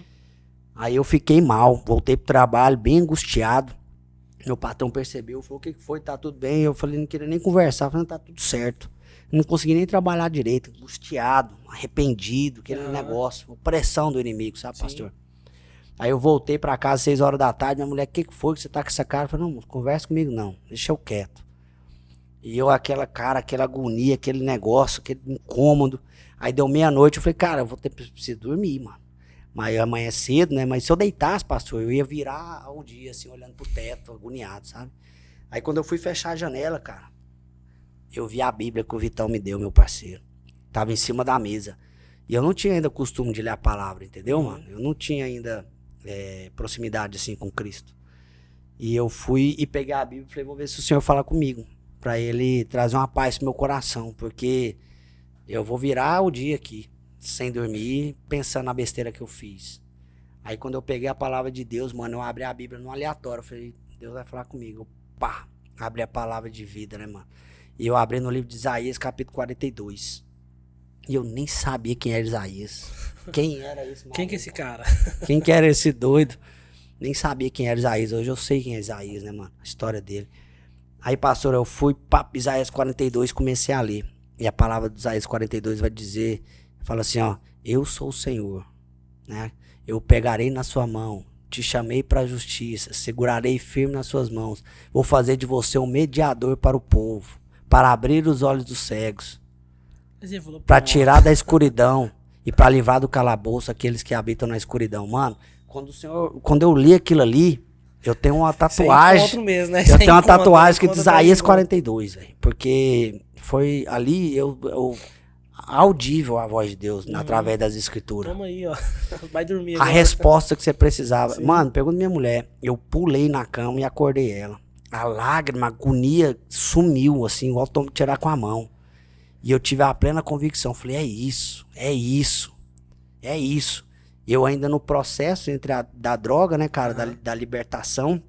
Aí eu fiquei mal, voltei pro trabalho bem angustiado. Meu patrão percebeu, falou, o que foi, tá tudo bem? Eu falei, não queria nem conversar, falei, tá tudo certo. Não consegui nem trabalhar direito, angustiado, arrependido, aquele negócio, pressão do inimigo, sabe, Sim. pastor? Aí eu voltei pra casa 6 horas da tarde, minha mulher, o que foi que você tá com essa cara? Eu falei, não, conversa comigo não, deixa eu quieto. E eu, aquela cara, aquela agonia, aquele negócio, aquele incômodo. Aí deu meia-noite, eu falei, cara, eu preciso dormir, mano. Mas amanhã é cedo, né? Mas se eu deitasse, pastor, eu ia virar o dia, assim, olhando pro teto, agoniado, sabe? Aí quando eu fui fechar a janela, cara, eu vi a Bíblia que o Vitão me deu, meu parceiro. Tava em cima da mesa. E eu não tinha ainda costume de ler a palavra, entendeu, mano? Eu não tinha ainda proximidade, assim, com Cristo. E eu fui e peguei a Bíblia e falei, vou ver se o Senhor fala comigo. Pra ele trazer uma paz pro meu coração. Porque eu vou virar o dia aqui, sem dormir, pensando na besteira que eu fiz. Aí quando eu peguei a palavra de Deus, mano, eu abri a Bíblia no aleatório. Eu falei, Deus vai falar comigo. Pá, abri a palavra de vida, né, mano? E eu abri no livro de Isaías, capítulo 42. E eu nem sabia quem era Isaías. Quem era esse maluco? Quem que é esse cara? Quem que era esse doido? Nem sabia quem era Isaías. Hoje eu sei quem é Isaías, né, mano? A história dele. Aí, pastor, eu fui para Isaías 42 e comecei a ler. E a palavra de Isaías 42 vai dizer, fala assim, ó, eu sou o Senhor, né? Eu pegarei na sua mão, te chamei para a justiça, segurarei firme nas suas mãos. Vou fazer de você um mediador para o povo, para abrir os olhos dos cegos, para tirar da escuridão e para livrar do calabouço aqueles que habitam na escuridão. Mano, quando eu li aquilo ali, eu tenho uma tatuagem. Mesmo, né? Eu tenho uma tatuagem que diz Isaías 42, velho. Porque foi ali audível a voz de Deus, através das escrituras. Toma aí, ó. Vai dormir agora. A resposta que você precisava. Sim. Mano, pergunta minha mulher. Eu pulei na cama e acordei ela. A lágrima, a agonia sumiu, assim, igual tirar com a mão. E eu tive a plena convicção. Falei, é isso. Eu ainda no processo da droga, né, cara, da libertação,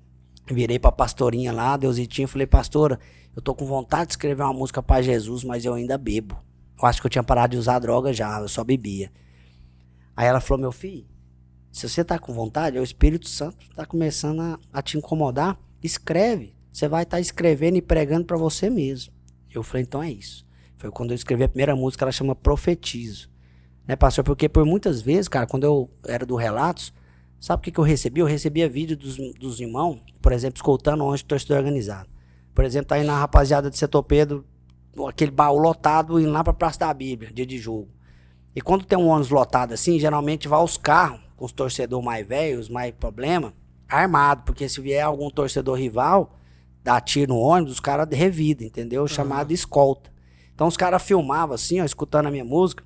virei pra pastorinha lá, Deusitinha, falei, pastora, eu tô com vontade de escrever uma música pra Jesus, mas eu ainda bebo. Eu acho que eu tinha parado de usar droga já, eu só bebia. Aí ela falou, meu filho, se você tá com vontade, o Espírito Santo tá começando a te incomodar, escreve. Você vai estar escrevendo e pregando pra você mesmo. Eu falei, então é isso. Foi quando eu escrevi a primeira música, ela chama Profetizo. Né, pastor? Porque por muitas vezes, cara, quando eu era do Relatos, sabe o que eu recebia? Eu recebia vídeo dos irmãos, por exemplo, escoltando onde torcedor organizado. Por exemplo, tá aí na rapaziada de Setor Pedro, aquele baú lotado, indo lá pra Praça da Bíblia, dia de jogo. E quando tem um ônibus lotado assim, geralmente vai os carros, com os torcedores mais velhos, mais problema, armado, porque se vier algum torcedor rival, dá tiro no ônibus, os caras revidam, entendeu? Chamado escolta. Então os caras filmavam assim, ó, escutando a minha música,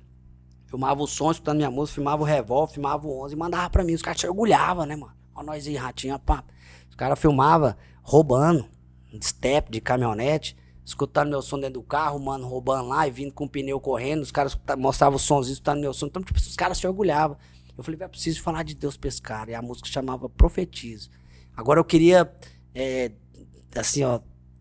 filmava o som, escutando a minha música, filmava o revólver, filmava o 11 e mandava pra mim. Os caras se orgulhavam, né, mano? Ó nós aí, ratinho, pá. Os caras filmavam roubando, de step, de caminhonete, escutando meu som dentro do carro, mano, roubando lá e vindo com o pneu correndo. Os caras mostravam o somzinho, escutando meu som. Então, tipo, os caras se orgulhavam. Eu falei, velho, preciso falar de Deus pra esse cara. E a música chamava Profetizo. Agora eu queria, assim, ó,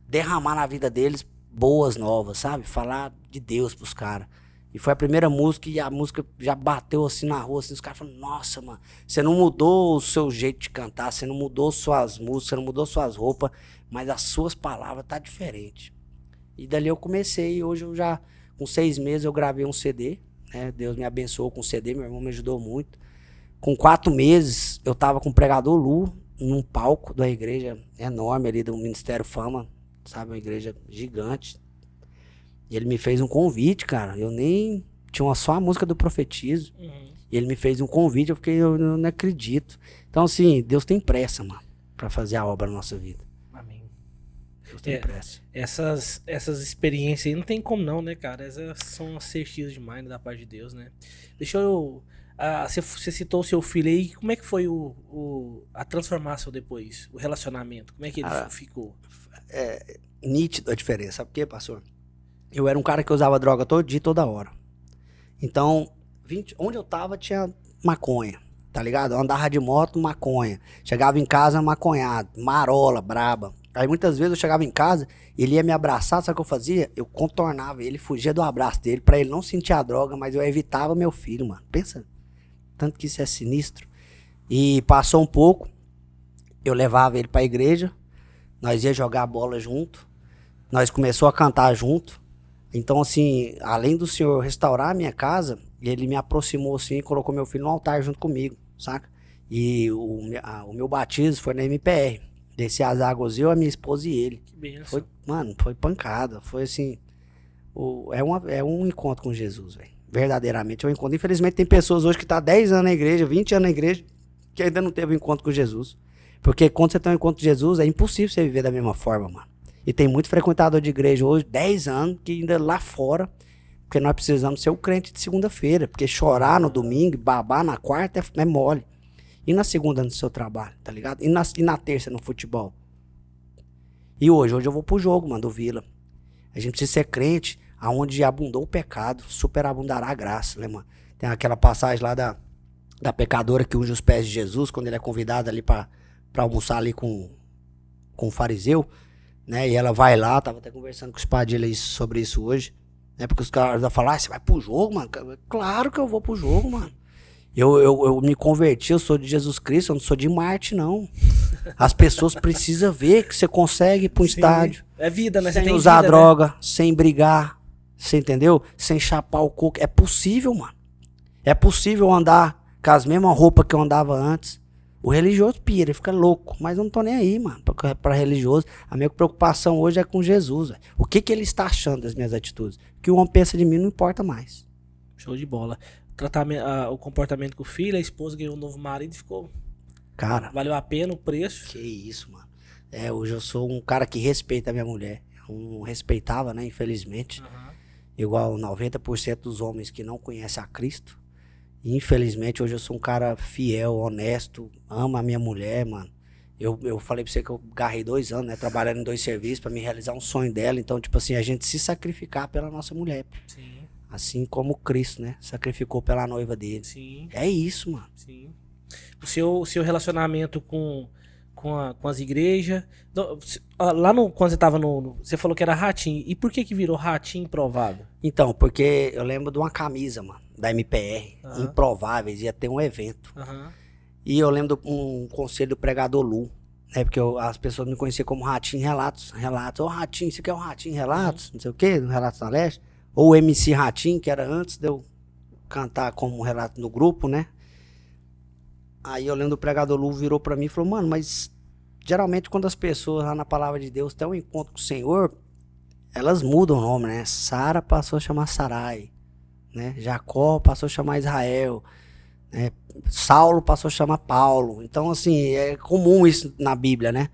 derramar na vida deles boas novas, sabe? Falar de Deus pros caras. E foi a primeira música e a música já bateu assim na rua, assim, os caras falaram, nossa, mano, você não mudou o seu jeito de cantar, você não mudou suas músicas, você não mudou suas roupas, mas as suas palavras tá diferente. E dali eu comecei, e hoje eu já, com 6 meses eu gravei um CD, né? Deus me abençoou com o CD, meu irmão me ajudou muito. Com 4 meses eu tava com o pregador Lu, num palco da igreja enorme ali do Ministério Fama, sabe, uma igreja gigante. E ele me fez um convite, cara. Eu nem... Tinha só a música do Profetizo. E ele me fez um convite, eu não acredito. Então, assim, Deus tem pressa, mano, pra fazer a obra na nossa vida. Amém. Deus tem pressa. Essas experiências aí não tem como não, né, cara? Essas são assertivas demais, né, da parte de Deus, né? Deixa eu... você citou o seu filho aí. Como é que foi a transformação depois? O relacionamento? Como é que ele ficou? É nítido a diferença. Sabe por quê, pastor? Eu era um cara que usava droga todo dia, toda hora. Então, onde eu tava tinha maconha, tá ligado? Eu andava de moto, maconha. Chegava em casa, maconhado, marola, braba. Aí muitas vezes eu chegava em casa, ele ia me abraçar, sabe o que eu fazia? Eu contornava ele, fugia do abraço dele, pra ele não sentir a droga, mas eu evitava meu filho, mano. Pensa, tanto que isso é sinistro. E passou um pouco, eu levava ele pra igreja, nós ia jogar bola junto, nós começou a cantar junto. Então, assim, além do Senhor restaurar a minha casa, ele me aproximou, assim, e colocou meu filho no altar junto comigo, saca? E o meu batismo foi na MPR. Desci as águas, eu, a minha esposa e ele. Que benção. Foi, mano, foi pancada. Foi, assim, é um encontro com Jesus, velho. Verdadeiramente é um encontro. Infelizmente, tem pessoas hoje que estão 10 anos na igreja, 20 anos na igreja, que ainda não teve um encontro com Jesus. Porque quando você tem um encontro com Jesus, é impossível você viver da mesma forma, mano. E tem muito frequentador de igreja hoje, 10 anos, que ainda lá fora, porque nós precisamos ser o crente de segunda-feira, porque chorar no domingo, babar na quarta é mole. E na segunda no seu trabalho, tá ligado? E na terça no futebol. E hoje eu vou pro jogo, mano, do Vila. A gente precisa ser crente, aonde abundou o pecado, superabundará a graça, né, mano? Tem aquela passagem lá da pecadora que unge os pés de Jesus, quando ele é convidado ali pra almoçar ali com o fariseu, né? E ela vai lá, tava até conversando com o Espadilha sobre isso hoje, né? Porque os caras vão falar, você vai pro jogo, mano? Claro que eu vou pro jogo, mano. Eu me converti, eu sou de Jesus Cristo, eu não sou de Marte, não. As pessoas precisam ver que você consegue ir pro estádio. É vida, né? Sem usar droga, sem brigar, você entendeu? Sem chapar o coco. É possível, mano. É possível andar com as mesmas roupas que eu andava antes. O religioso pira, ele fica louco, mas eu não tô nem aí, mano, pra religioso. A minha preocupação hoje é com Jesus, véio. O que ele está achando das minhas atitudes? O que o homem pensa de mim não importa mais. Show de bola. O comportamento com o filho, a esposa ganhou um novo marido, ficou... Cara... Valeu a pena o preço? Que isso, mano. Hoje eu sou um cara que respeita a minha mulher. Eu não respeitava, né, infelizmente. Igual 90% dos homens que não conhecem a Cristo. Infelizmente, hoje eu sou um cara fiel, honesto, amo a minha mulher, mano. Eu falei pra você que eu garrei 2 anos, né, trabalhando em 2 serviços pra me realizar um sonho dela. Então, tipo assim, a gente se sacrificar pela nossa mulher. Sim. Assim como Cristo, né, sacrificou pela noiva dele. Sim. É isso, mano. Sim. O seu relacionamento com as igrejas... Lá quando você tava você falou que era Ratinho. E por que virou Ratinho Improvável? Então, porque eu lembro de uma camisa, mano, da MPR, Improváveis, ia ter um evento. E eu lembro de um conselho do pregador Lu, né, porque as pessoas me conheciam como Ratinho Relatos. Ô, Ratinho, você quer um Ratinho Relatos? Não sei o quê, no Relatos da Leste. ou o MC Ratinho, que era antes de eu cantar como relato no grupo, né? Aí eu lembro, o pregador Lu virou pra mim e falou, mano, mas geralmente quando as pessoas lá na palavra de Deus têm um encontro com o Senhor, elas mudam o nome, né? Sara passou a chamar Sarai, né? Jacó passou a chamar Israel, né? Saulo passou a chamar Paulo. Então, assim, é comum isso na Bíblia, né?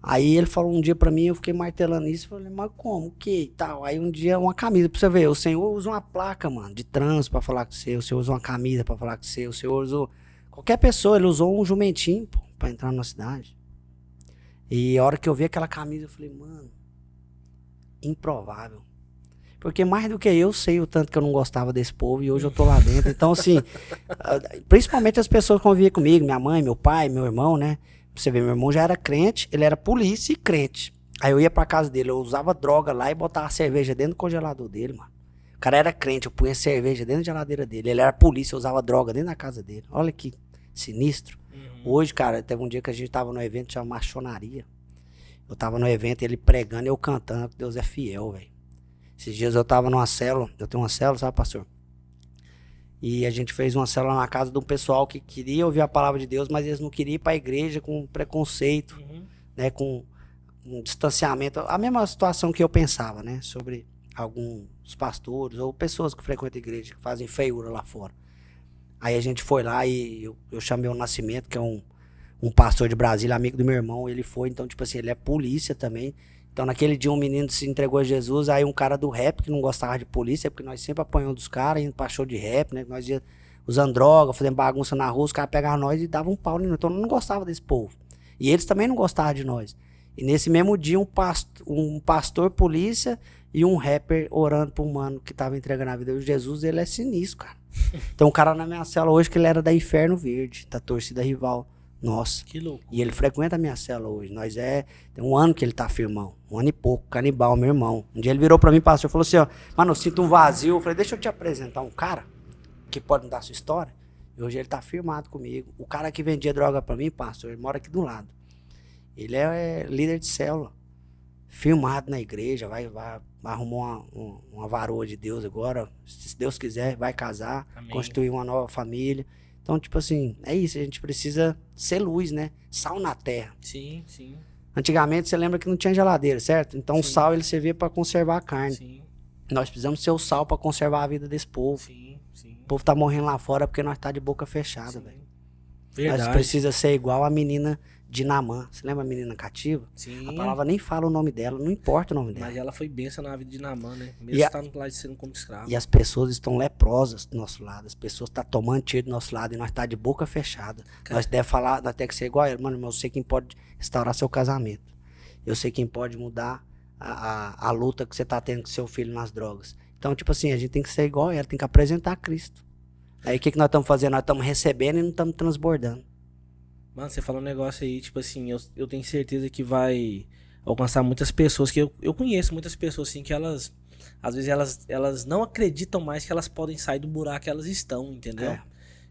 Aí ele falou um dia pra mim, eu fiquei martelando isso, falei, mas como, o que e tal? Aí um dia, uma camisa, pra você ver, o Senhor usa uma placa, mano, de trânsito pra falar com você, o Senhor usa uma camisa pra falar com você, o Senhor usou, qualquer pessoa, ele usou um jumentinho, pô, pra entrar na cidade. E a hora que eu vi aquela camisa, eu falei, mano, improvável. Porque mais do que eu sei o tanto que eu não gostava desse povo e hoje eu tô lá dentro. Então, assim, principalmente as pessoas que conviviam comigo, minha mãe, meu pai, meu irmão, né? Pra você ver, meu irmão já era crente, ele era polícia e crente. Aí eu ia pra casa dele, eu usava droga lá e botava cerveja dentro do congelador dele, mano. O cara era crente, eu punha cerveja dentro da geladeira dele. Ele era polícia, eu usava droga dentro da casa dele. Olha que sinistro. Hoje, cara, teve um dia que a gente tava no evento chamado Machonaria. Eu tava no evento, ele pregando e eu cantando, que Deus é fiel, velho. Esses dias eu tava numa célula, eu tenho uma célula, sabe, pastor? E a gente fez uma célula na casa de um pessoal que queria ouvir a palavra de Deus, mas eles não queriam ir pra igreja com preconceito, né, com um distanciamento. A mesma situação que eu pensava, né, sobre alguns pastores ou pessoas que frequentam a igreja, que fazem feiura lá fora. Aí a gente foi lá e eu chamei o Nascimento, que é um pastor de Brasília, amigo do meu irmão, ele foi, então, tipo assim, ele é polícia também. Então, naquele dia, um menino se entregou a Jesus, aí um cara do rap, que não gostava de polícia, porque nós sempre apanhamos dos caras, indo pra show de rap, né? Nós ia usando droga, fazendo bagunça na rua, os caras pegavam nós e davam um pau em nós. Então, eu não gostava desse povo. E eles também não gostavam de nós. E nesse mesmo dia, um pastor polícia e um rapper orando pra um mano que tava entregando a vida de Jesus, ele é sinistro, cara. Então, um cara na minha cela hoje, que ele era da Inferno Verde, da torcida rival. Nossa. Que louco. E ele frequenta a minha cela hoje. Tem um ano que ele tá firmão. Um ano e pouco. Canibal, meu irmão. Um dia ele virou pra mim, pastor, falou assim, ó, mano, eu sinto um vazio. Eu falei, deixa eu te apresentar um cara que pode me dar sua história. E hoje ele tá firmado comigo. O cara que vendia droga pra mim, pastor, ele mora aqui do lado. Ele é líder de célula. Firmado na igreja, vai arrumar uma varoa de Deus agora. Se Deus quiser, vai casar, amém, constituir uma nova família. Então, tipo assim, é isso, a gente precisa ser luz, né? Sal na terra. Sim, sim. Antigamente, você lembra que não tinha geladeira, certo? Então, sim, o sal, ele servia para conservar a carne. Sim. Nós precisamos ser o sal para conservar a vida desse povo. Sim, sim. O povo tá morrendo lá fora porque nós tá de boca fechada, velho. Verdade. Nós precisamos ser igual a menina de Naamã. Você lembra a menina cativa? Sim. A palavra nem fala o nome dela, não importa o nome dela. Mas ela foi bênção na vida de Naamã, né? Mesmo estando lá sendo como escravo. E as pessoas estão leprosas do nosso lado. As pessoas estão tomando tiro do nosso lado e nós tá de boca fechada. Cara, nós devemos falar, nós temos que ser igual a ela. Mano, eu sei quem pode restaurar seu casamento. Eu sei quem pode mudar a luta que você tá tendo com seu filho nas drogas. Então, tipo assim, a gente tem que ser igual a ela, tem que apresentar Cristo. Aí o que nós estamos fazendo? Nós estamos recebendo e não estamos transbordando. Mano, você falou um negócio aí, tipo assim, eu tenho certeza que vai alcançar muitas pessoas, que eu conheço muitas pessoas assim, que elas, às vezes elas não acreditam mais que elas podem sair do buraco que elas estão, entendeu? É.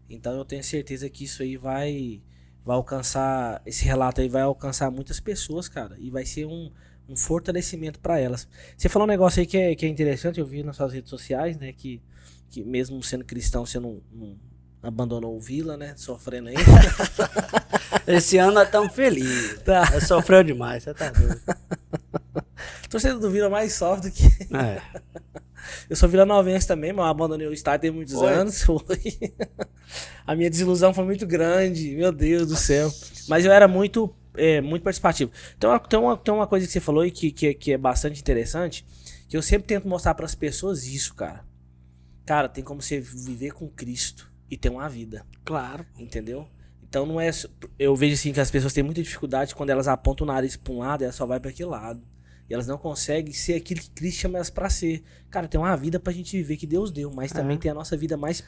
Então eu tenho certeza que isso aí vai alcançar, esse relato aí vai alcançar muitas pessoas, cara, e vai ser um fortalecimento pra elas. Você falou um negócio aí que é interessante, eu vi nas suas redes sociais, né, que mesmo sendo cristão, você não abandonou o Vila, né? Sofrendo aí. Esse ano nós estamos felizes. Tá. Sofreu demais, você tá doido. Torcedor do Vila mais sofre do que... É. Eu sou vilanovense também, mas eu abandonei o estádio tem muitos anos. A minha desilusão foi muito grande, meu Deus do céu. Mas eu era muito participativo. Tem uma coisa que você falou e que é bastante interessante, que eu sempre tento mostrar para as pessoas isso, cara. Cara, tem como você viver com Cristo e ter uma vida. Claro. Entendeu? Então não é... Eu vejo assim que as pessoas têm muita dificuldade quando elas apontam o nariz para um lado, elas só vai para aquele lado. E elas não conseguem ser aquilo que Cristo chama elas para ser. Cara, tem uma vida pra gente viver que Deus deu, mas também tem a nossa vida mais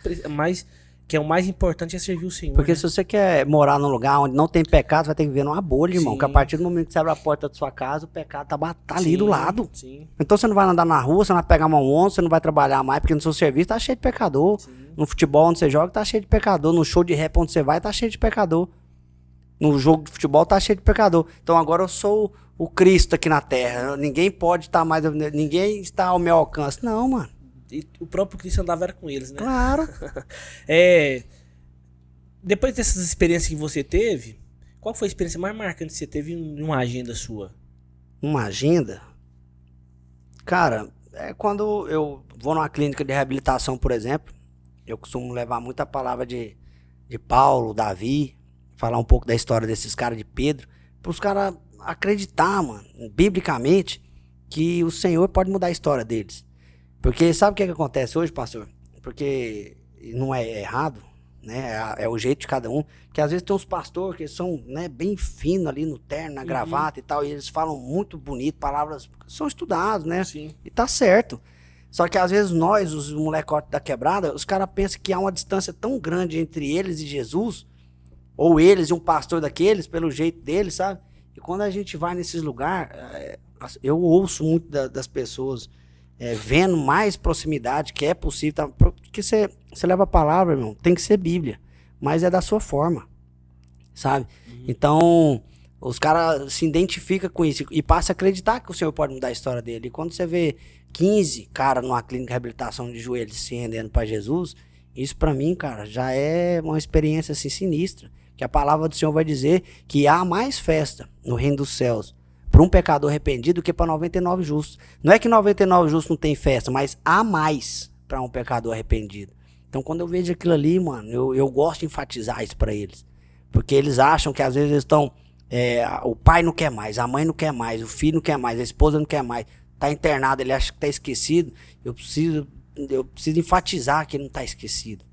que é o mais importante, é servir o Senhor. Porque, né, se você quer morar num lugar onde não tem pecado, você vai ter que viver numa bolha, irmão. Sim. Que a partir do momento que você abre a porta da sua casa, o pecado tá ali do lado. Sim. Então você não vai andar na rua, você não vai pegar uma onça, você não vai trabalhar mais, porque no seu serviço tá cheio de pecador. Sim. No futebol onde você joga, tá cheio de pecador. No show de rap onde você vai, tá cheio de pecador. No jogo de futebol, tá cheio de pecador. Então agora eu sou o Cristo aqui na terra. Ninguém pode estar mais... Ninguém está ao meu alcance. Não, mano. E o próprio Cristo andava era com eles, né? Claro. Depois dessas experiências que você teve, qual foi a experiência mais marcante que você teve em uma agenda sua? Uma agenda? Cara, é quando eu vou numa clínica de reabilitação, por exemplo, eu costumo levar muita palavra de Paulo, Davi, falar um pouco da história desses caras de Pedro, para os caras acreditar, mano, biblicamente, que o Senhor pode mudar a história deles. Porque sabe o que acontece hoje, pastor? Porque não é errado, né? É o jeito de cada um. Que às vezes tem uns pastores que são, né, bem finos ali no terno, na gravata e tal, e eles falam muito bonito, palavras que são estudados, né? Sim. E tá certo. Só que às vezes nós, os molecotes da quebrada, os caras pensam que há uma distância tão grande entre eles e Jesus, ou eles e um pastor daqueles, pelo jeito deles, sabe? E quando a gente vai nesses lugares, eu ouço muito das pessoas vendo mais proximidade, que é possível, tá? Porque você leva a palavra, irmão, tem que ser Bíblia, mas é da sua forma, sabe? Então, os caras se identificam com isso e passam a acreditar que o Senhor pode mudar a história dele. E quando você vê 15 caras numa clínica de reabilitação de joelhos se rendendo para Jesus, isso pra mim, cara, já é uma experiência assim sinistra. Que a palavra do Senhor vai dizer que há mais festa no reino dos céus para um pecador arrependido do que para 99 justos. Não é que 99 justos não tem festa, mas há mais para um pecador arrependido. Então quando eu vejo aquilo ali, mano, eu gosto de enfatizar isso para eles. Porque eles acham que às vezes eles estão... o pai não quer mais, a mãe não quer mais, o filho não quer mais, a esposa não quer mais. Tá internado, ele acha que tá esquecido. Eu preciso enfatizar que ele não tá esquecido.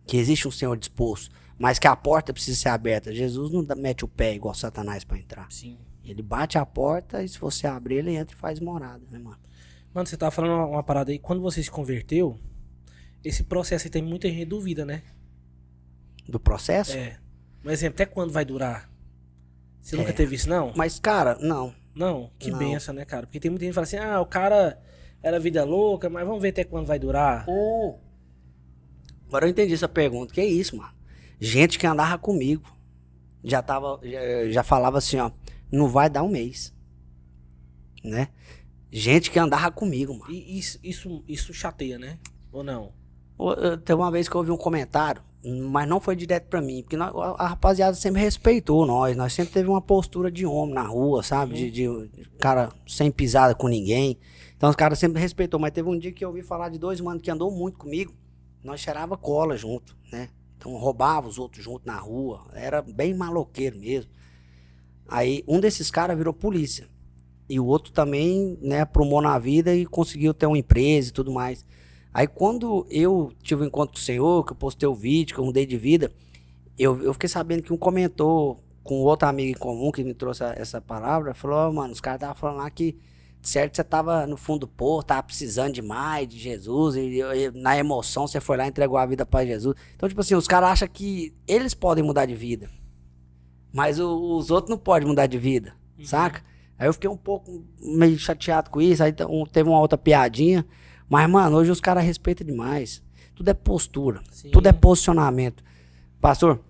Que existe um Senhor disposto. Mas que a porta precisa ser aberta. Jesus não mete o pé igual Satanás pra entrar. Sim. Ele bate a porta e se você abrir, ele entra e faz morada, né, mano? Mano, você tava falando uma parada aí. Quando você se converteu, esse processo aí tem muita gente duvida, né? Do processo? Um exemplo, até quando vai durar? Você nunca teve isso, não? Mas, cara, não. Não? Que Não. benção, né, cara? Porque tem muita gente que fala assim, o cara era vida louca, mas vamos ver até quando vai durar. Agora eu entendi essa pergunta. Que é isso, mano? Gente que andava comigo já falava assim, ó, não vai dar um mês, né? Gente que andava comigo, mano. E isso chateia, né? Ou não? Teve uma vez que eu ouvi um comentário, mas não foi direto pra mim, porque a rapaziada sempre respeitou nós sempre teve uma postura de homem na rua, sabe? De cara sem pisada com ninguém. Então os caras sempre respeitou, mas teve um dia que eu ouvi falar de 2 manos que andou muito comigo, nós cheirava cola junto, né? Então roubava os outros junto na rua, era bem maloqueiro mesmo. Aí um desses caras virou polícia. E o outro também, né, aprumou na vida e conseguiu ter uma empresa e tudo mais. Aí quando eu tive um encontro com o Senhor, que eu postei o vídeo, que eu mudei de vida, eu fiquei sabendo que um comentou com outro amigo em comum que me trouxe essa palavra, falou, mano, os caras estavam falando lá que certo, você tava no fundo do poço, tava precisando demais de Jesus, e na emoção você foi lá e entregou a vida pra Jesus. Então, tipo assim, os caras acham que eles podem mudar de vida, mas os outros não podem mudar de vida, saca? Aí eu fiquei um pouco meio chateado com isso, aí teve uma outra piadinha, mas, mano, hoje os caras respeitam demais. Tudo é postura, tudo é posicionamento. Pastor,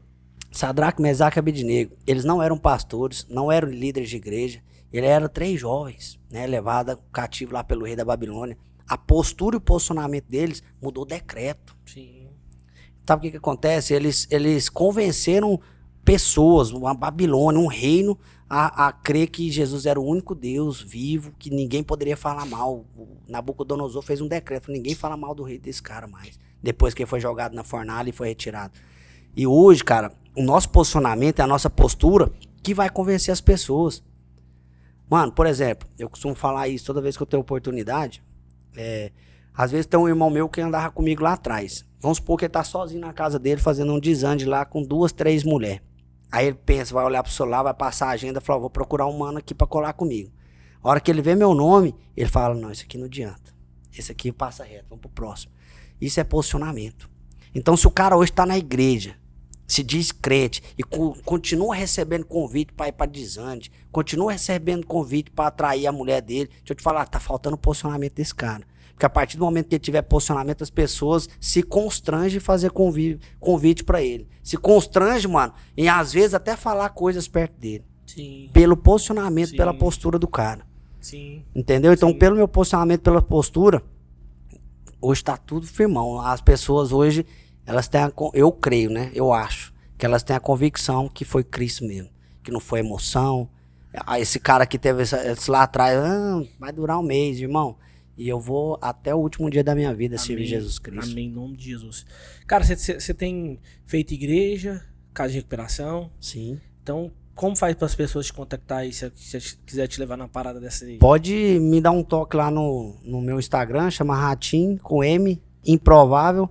Sadraque, Mesaque e Abednego, eles não eram pastores, não eram líderes de igreja, eles eram 3 jovens, né, levados cativo lá pelo rei da Babilônia. A postura e o posicionamento deles mudou o decreto. Sim. Sabe o que acontece? Eles convenceram pessoas, uma Babilônia, um reino, a crer que Jesus era o único Deus vivo, que ninguém poderia falar mal. O Nabucodonosor fez um decreto, ninguém fala mal do rei desse cara mais, depois que ele foi jogado na fornalha e foi retirado. E hoje, cara, o nosso posicionamento, a nossa postura, que vai convencer as pessoas. Mano, por exemplo, eu costumo falar isso toda vez que eu tenho oportunidade. Às vezes tem um irmão meu que andava comigo lá atrás. Vamos supor que ele tá sozinho na casa dele, fazendo um desande lá com 2, 3 mulheres. Aí ele pensa, vai olhar pro celular, vai passar a agenda, fala, vou procurar um mano aqui pra colar comigo. A hora que ele vê meu nome, ele fala, não, isso aqui não adianta. Esse aqui passa reto, vamos pro próximo. Isso é posicionamento. Então se o cara hoje tá na igreja, se diz crente e continua recebendo convite para ir para desande, continua recebendo convite para atrair a mulher dele, deixa eu te falar, tá faltando o posicionamento desse cara. Porque a partir do momento que ele tiver posicionamento, as pessoas se constrangem em fazer convite para ele. Se constrange, mano, em às vezes até falar coisas perto dele. Sim. Pelo posicionamento, Sim. pela postura do cara. Sim. Entendeu? Então, Sim. pelo meu posicionamento, pela postura, hoje tá tudo firmão. As pessoas hoje, elas têm eu creio, né? Eu acho que elas têm a convicção que foi Cristo mesmo, que não foi emoção. Esse cara que teve esse lá atrás, vai durar um mês, irmão. E eu vou até o último dia da minha vida servir Jesus Cristo. Amém, em nome de Jesus. Cara, você tem feito igreja, casa de recuperação. Sim. Então, como faz para as pessoas te contactar aí, se quiser te levar na parada dessa aí? Pode me dar um toque lá no meu Instagram, chama Ratim, com M, Improvável.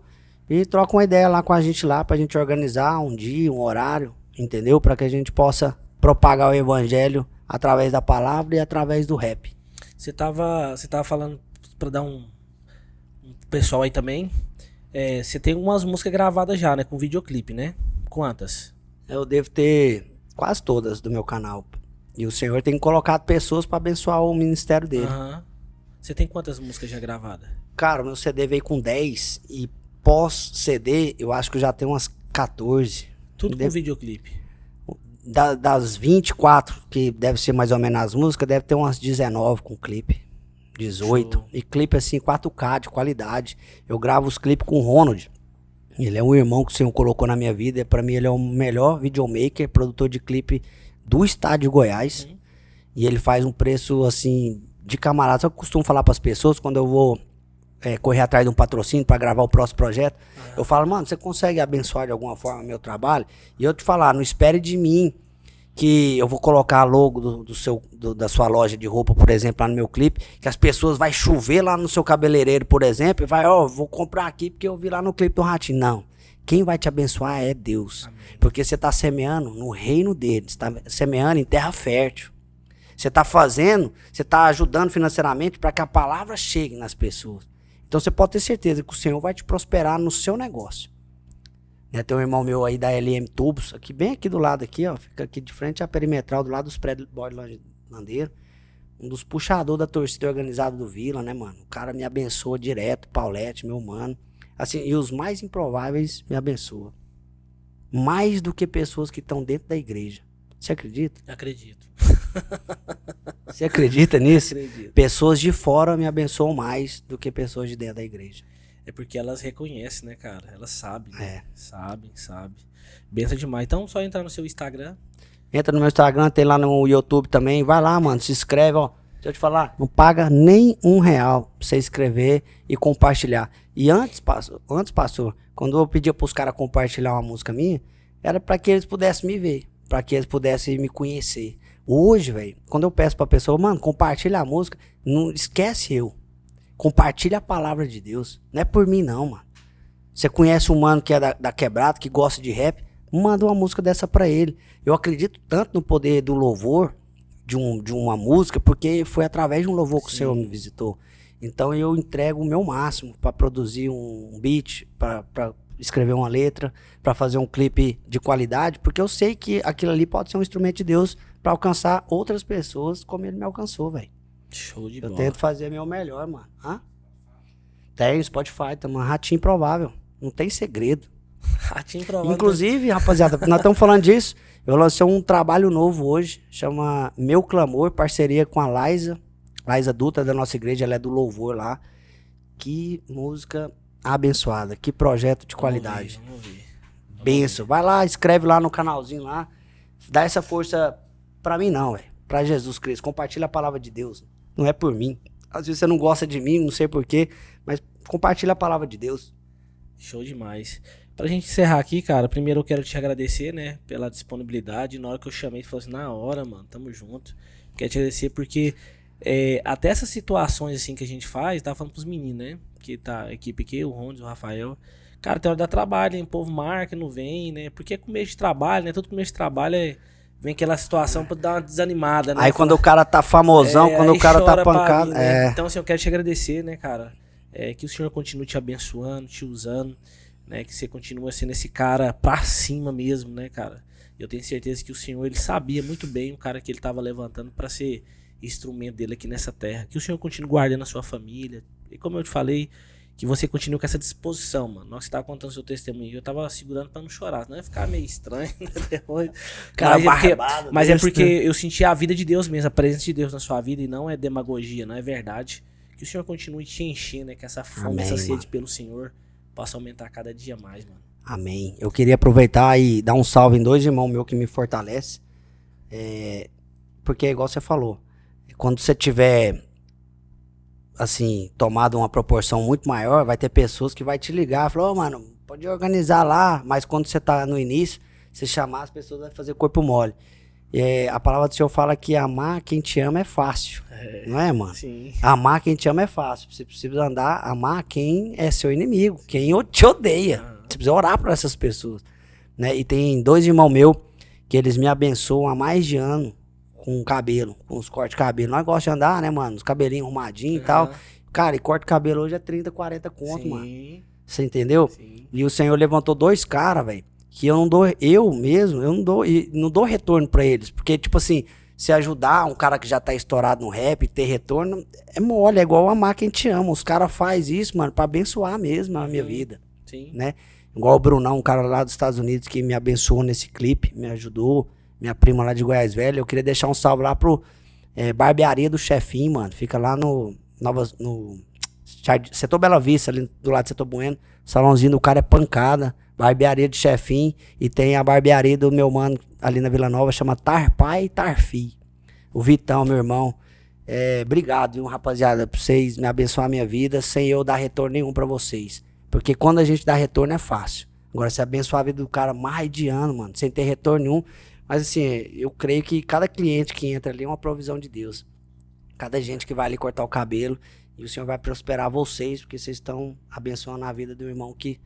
E troca uma ideia lá com a gente lá, pra gente organizar um dia, um horário, entendeu? Pra que a gente possa propagar o evangelho através da palavra e através do rap. Você tava falando pra dar um pessoal aí também. Você tem umas músicas gravadas já, né? Com videoclipe, né? Quantas? Eu devo ter quase todas do meu canal. E o Senhor tem colocado pessoas pra abençoar o ministério dele. Você tem quantas músicas já gravadas? Cara, o meu CD veio com 10 e pós-CD eu acho que eu já tenho umas 14. Tudo com videoclipe? Das 24, que deve ser mais ou menos as músicas, deve ter umas 19 com clipe. 18. Show. E clipe assim, 4K de qualidade. Eu gravo os clipes com o Ronald. Ele é um irmão que o Senhor colocou na minha vida. Pra mim ele é o melhor videomaker, produtor de clipe do estado de Goiás. E ele faz um preço assim, de camarada. Eu costumo falar pras pessoas, quando eu vou correr atrás de um patrocínio pra gravar o próximo projeto, eu falo, mano, você consegue abençoar de alguma forma o meu trabalho? E eu te falar, não espere de mim que eu vou colocar logo da sua loja de roupa, por exemplo, lá no meu clipe, que as pessoas vai chover lá no seu cabeleireiro, por exemplo, e vai, vou comprar aqui porque eu vi lá no clipe do Ratinho. Não. Quem vai te abençoar é Deus. Amém. Porque você tá semeando no reino dele, você tá semeando em terra fértil. Você tá fazendo, você tá ajudando financeiramente para que a palavra chegue nas pessoas. Então você pode ter certeza que o Senhor vai te prosperar no seu negócio. Tem um irmão meu aí da LM Tubos, aqui, bem aqui do lado aqui, ó, fica aqui de frente à perimetral, do lado dos prédios do Bode Landeiro. Um dos puxadores da torcida organizada do Vila, né, mano? O cara me abençoa direto, Paulette, meu mano. Assim, e os mais improváveis me abençoam. Mais do que pessoas que estão dentro da igreja. Você acredita? Acredito. Você acredita nisso? Acredito. Pessoas de fora me abençoam mais do que pessoas de dentro da igreja. É porque elas reconhecem, né, cara? Elas sabem. Né? É. Sabem. Benção demais. Então, só entrar no seu Instagram. Entra no meu Instagram, tem lá no YouTube também. Vai lá, mano, se inscreve, ó. Deixa eu te falar, não paga nem R$1 pra você inscrever e compartilhar. E antes, pastor, quando eu pedia pros caras compartilhar uma música minha, era pra que eles pudessem me ver, pra que eles pudessem me conhecer. Hoje, velho, quando eu peço pra pessoa, mano, compartilha a música, não esquece eu. Compartilha a palavra de Deus. Não é por mim, não, mano. Você conhece um mano que é da quebrada, que gosta de rap, manda uma música dessa pra ele. Eu acredito tanto no poder do louvor, de uma música, porque foi através de um louvor que o Senhor me visitou. Então eu entrego o meu máximo pra produzir um beat, pra escrever uma letra, pra fazer um clipe de qualidade, porque eu sei que aquilo ali pode ser um instrumento de Deus pra alcançar outras pessoas como ele me alcançou, velho. Show de bola. Eu tento fazer meu melhor, mano. Tem Spotify, tá, mano. Ratinho Improvável. Não tem segredo. Ratinho Improvável. Inclusive, rapaziada, nós estamos falando disso. Eu lancei um trabalho novo hoje, chama Meu Clamor, parceria com a Laísa Dutra, da nossa igreja, ela é do louvor lá. Que música abençoada, que projeto de qualidade. Vamos ver. Benção. Vai lá, escreve lá no canalzinho lá. Dá essa força pra mim não, velho. Pra Jesus Cristo. Compartilha a palavra de Deus. Não é por mim. Às vezes você não gosta de mim, não sei porquê, mas compartilha a palavra de Deus. Show demais. Pra gente encerrar aqui, cara, primeiro eu quero te agradecer, né, pela disponibilidade. Na hora que eu chamei, tu falou assim, na hora, mano, tamo junto. Quero te agradecer porque até essas situações assim que a gente faz, tava falando pros meninos, né, que tá a equipe aqui, o Rondes, o Rafael. Cara, tem hora de dar trabalho, hein, o povo marca, não vem, né, porque é começo de trabalho, né, todo começo de trabalho vem aquela situação pra dar uma desanimada, né. Aí quando o cara tá famosão, quando o cara tá pancado, mim, né? Então assim, eu quero te agradecer, né, cara, que o Senhor continue te abençoando, te usando, né, que você continua sendo esse cara pra cima mesmo, né, cara. Eu tenho certeza que o Senhor, ele sabia muito bem o cara que ele tava levantando pra ser instrumento dele aqui nessa terra. Que o Senhor continue guardando a sua família. E como eu te falei, que você continue com essa disposição, mano. Nós que tava contando seu testemunho, eu tava segurando pra não chorar, senão ia ficar meio estranho, né, depois. Cara, mas é porque eu senti a vida de Deus mesmo, a presença de Deus na sua vida, e não é demagogia, não é verdade. Que o Senhor continue te enchendo, né? Que essa fome, Amém, essa sede mano. pelo Senhor possa aumentar cada dia mais, mano. Amém. Eu queria aproveitar e dar um salve em 2 irmãos meus que me fortalecem. Porque, igual você falou, quando você tiver, assim, tomado uma proporção muito maior, vai ter pessoas que vai te ligar, falar, ô, mano, pode organizar lá, mas quando você tá no início, você chamar as pessoas, vai fazer corpo mole. A palavra do Senhor fala que amar quem te ama é fácil, não é, mano? Sim. Amar quem te ama é fácil. Você precisa amar quem é seu inimigo, quem te odeia. Você precisa orar por essas pessoas, né? E tem 2 irmãos meus que eles me abençoam há mais de ano com cabelo, com os cortes de cabelo. Nós gostamos de andar, né, mano? Os cabelinhos arrumadinhos e tal. Cara, e corte de cabelo hoje é 30, 40 conto, Sim. mano. Você entendeu? Sim. E o Senhor levantou 2 caras, velho, que eu não dou, e não dou retorno pra eles. Porque, tipo assim, se ajudar um cara que já tá estourado no rap e ter retorno, é mole, é igual amar quem te ama. Os caras fazem isso, mano, pra abençoar mesmo a minha vida, Sim. né? Igual o Brunão, um cara lá dos Estados Unidos que me abençoou nesse clipe, me ajudou. Minha prima lá de Goiás Velho. Eu queria deixar um salve lá pro Barbearia do Chefinho, mano. Fica lá no Setor Bela Vista, ali do lado do Setor Bueno. Salãozinho do cara é pancada. Barbearia de Chefinho. E tem a barbearia do meu mano ali na Vila Nova, chama Tarpai e Tarfi. O Vitão, meu irmão. Obrigado, viu, rapaziada, por vocês me abençoar a minha vida sem eu dar retorno nenhum pra vocês. Porque quando a gente dá retorno é fácil. Agora, você abençoar a vida do cara mais de ano, mano, sem ter retorno nenhum. Mas assim, eu creio que cada cliente que entra ali é uma provisão de Deus. Cada gente que vai ali cortar o cabelo. E o Senhor vai prosperar vocês, porque vocês estão abençoando a vida do irmão que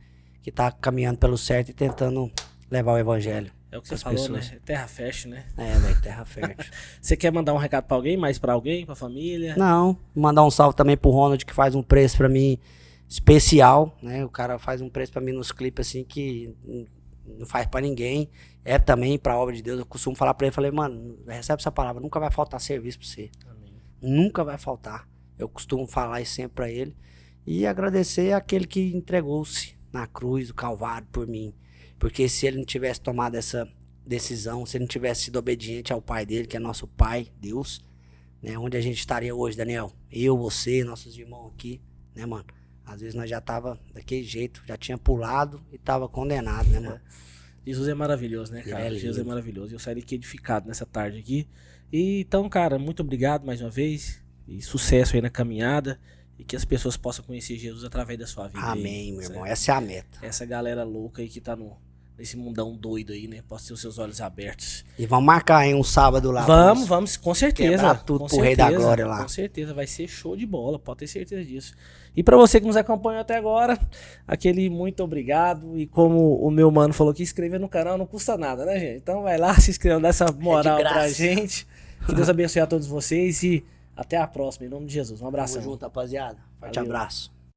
tá caminhando pelo certo e tentando levar o evangelho. É o que você pras falou, pessoas. né? Terra fértil, né? Velho, terra fértil. Você quer mandar um recado pra alguém? Mais pra alguém? Pra família? Não, mandar um salve também pro Ronald, que faz um preço pra mim especial, né? O cara faz um preço pra mim nos clipes assim que não faz pra ninguém. É também pra obra de Deus. Eu costumo falar pra ele, falei, mano, recebe essa palavra, nunca vai faltar serviço pra você. Amém. Nunca vai faltar. Eu costumo falar isso sempre pra ele. E agradecer àquele que entregou-se na cruz do Calvário por mim. Porque se ele não tivesse tomado essa decisão, se ele não tivesse sido obediente ao pai dele, que é nosso pai, Deus, né? Onde a gente estaria hoje, Daniel? Eu, você, nossos irmãos aqui, né, mano? Às vezes nós já tava daquele jeito, já tinha pulado e tava condenado, né, mano? Jesus é maravilhoso, né, cara? Ele é Jesus é lindo. maravilhoso. Eu saí daqui edificado nessa tarde aqui. E, então, cara, muito obrigado mais uma vez. E sucesso aí na caminhada. E que as pessoas possam conhecer Jesus através da sua vida. Amém, aí, meu certo? irmão. Essa é a meta. Essa galera louca aí que tá nesse mundão doido aí, né? Possa ter os seus olhos abertos. E vamos marcar, hein, um sábado lá. Vamos, com certeza. quebrar tudo com pro Rei da certeza, Glória lá. Com certeza, vai ser show de bola, pode ter certeza disso. E pra você que nos acompanhou até agora, aquele muito obrigado. E como o meu mano falou que inscrever no canal não custa nada, né, gente? Então vai lá, se inscreva, dá essa moral graça. pra gente. Que Deus abençoe a todos vocês e até a próxima, em nome de Jesus. Um abraço. Tamo junto, rapaziada. Forte Valeu. abraço.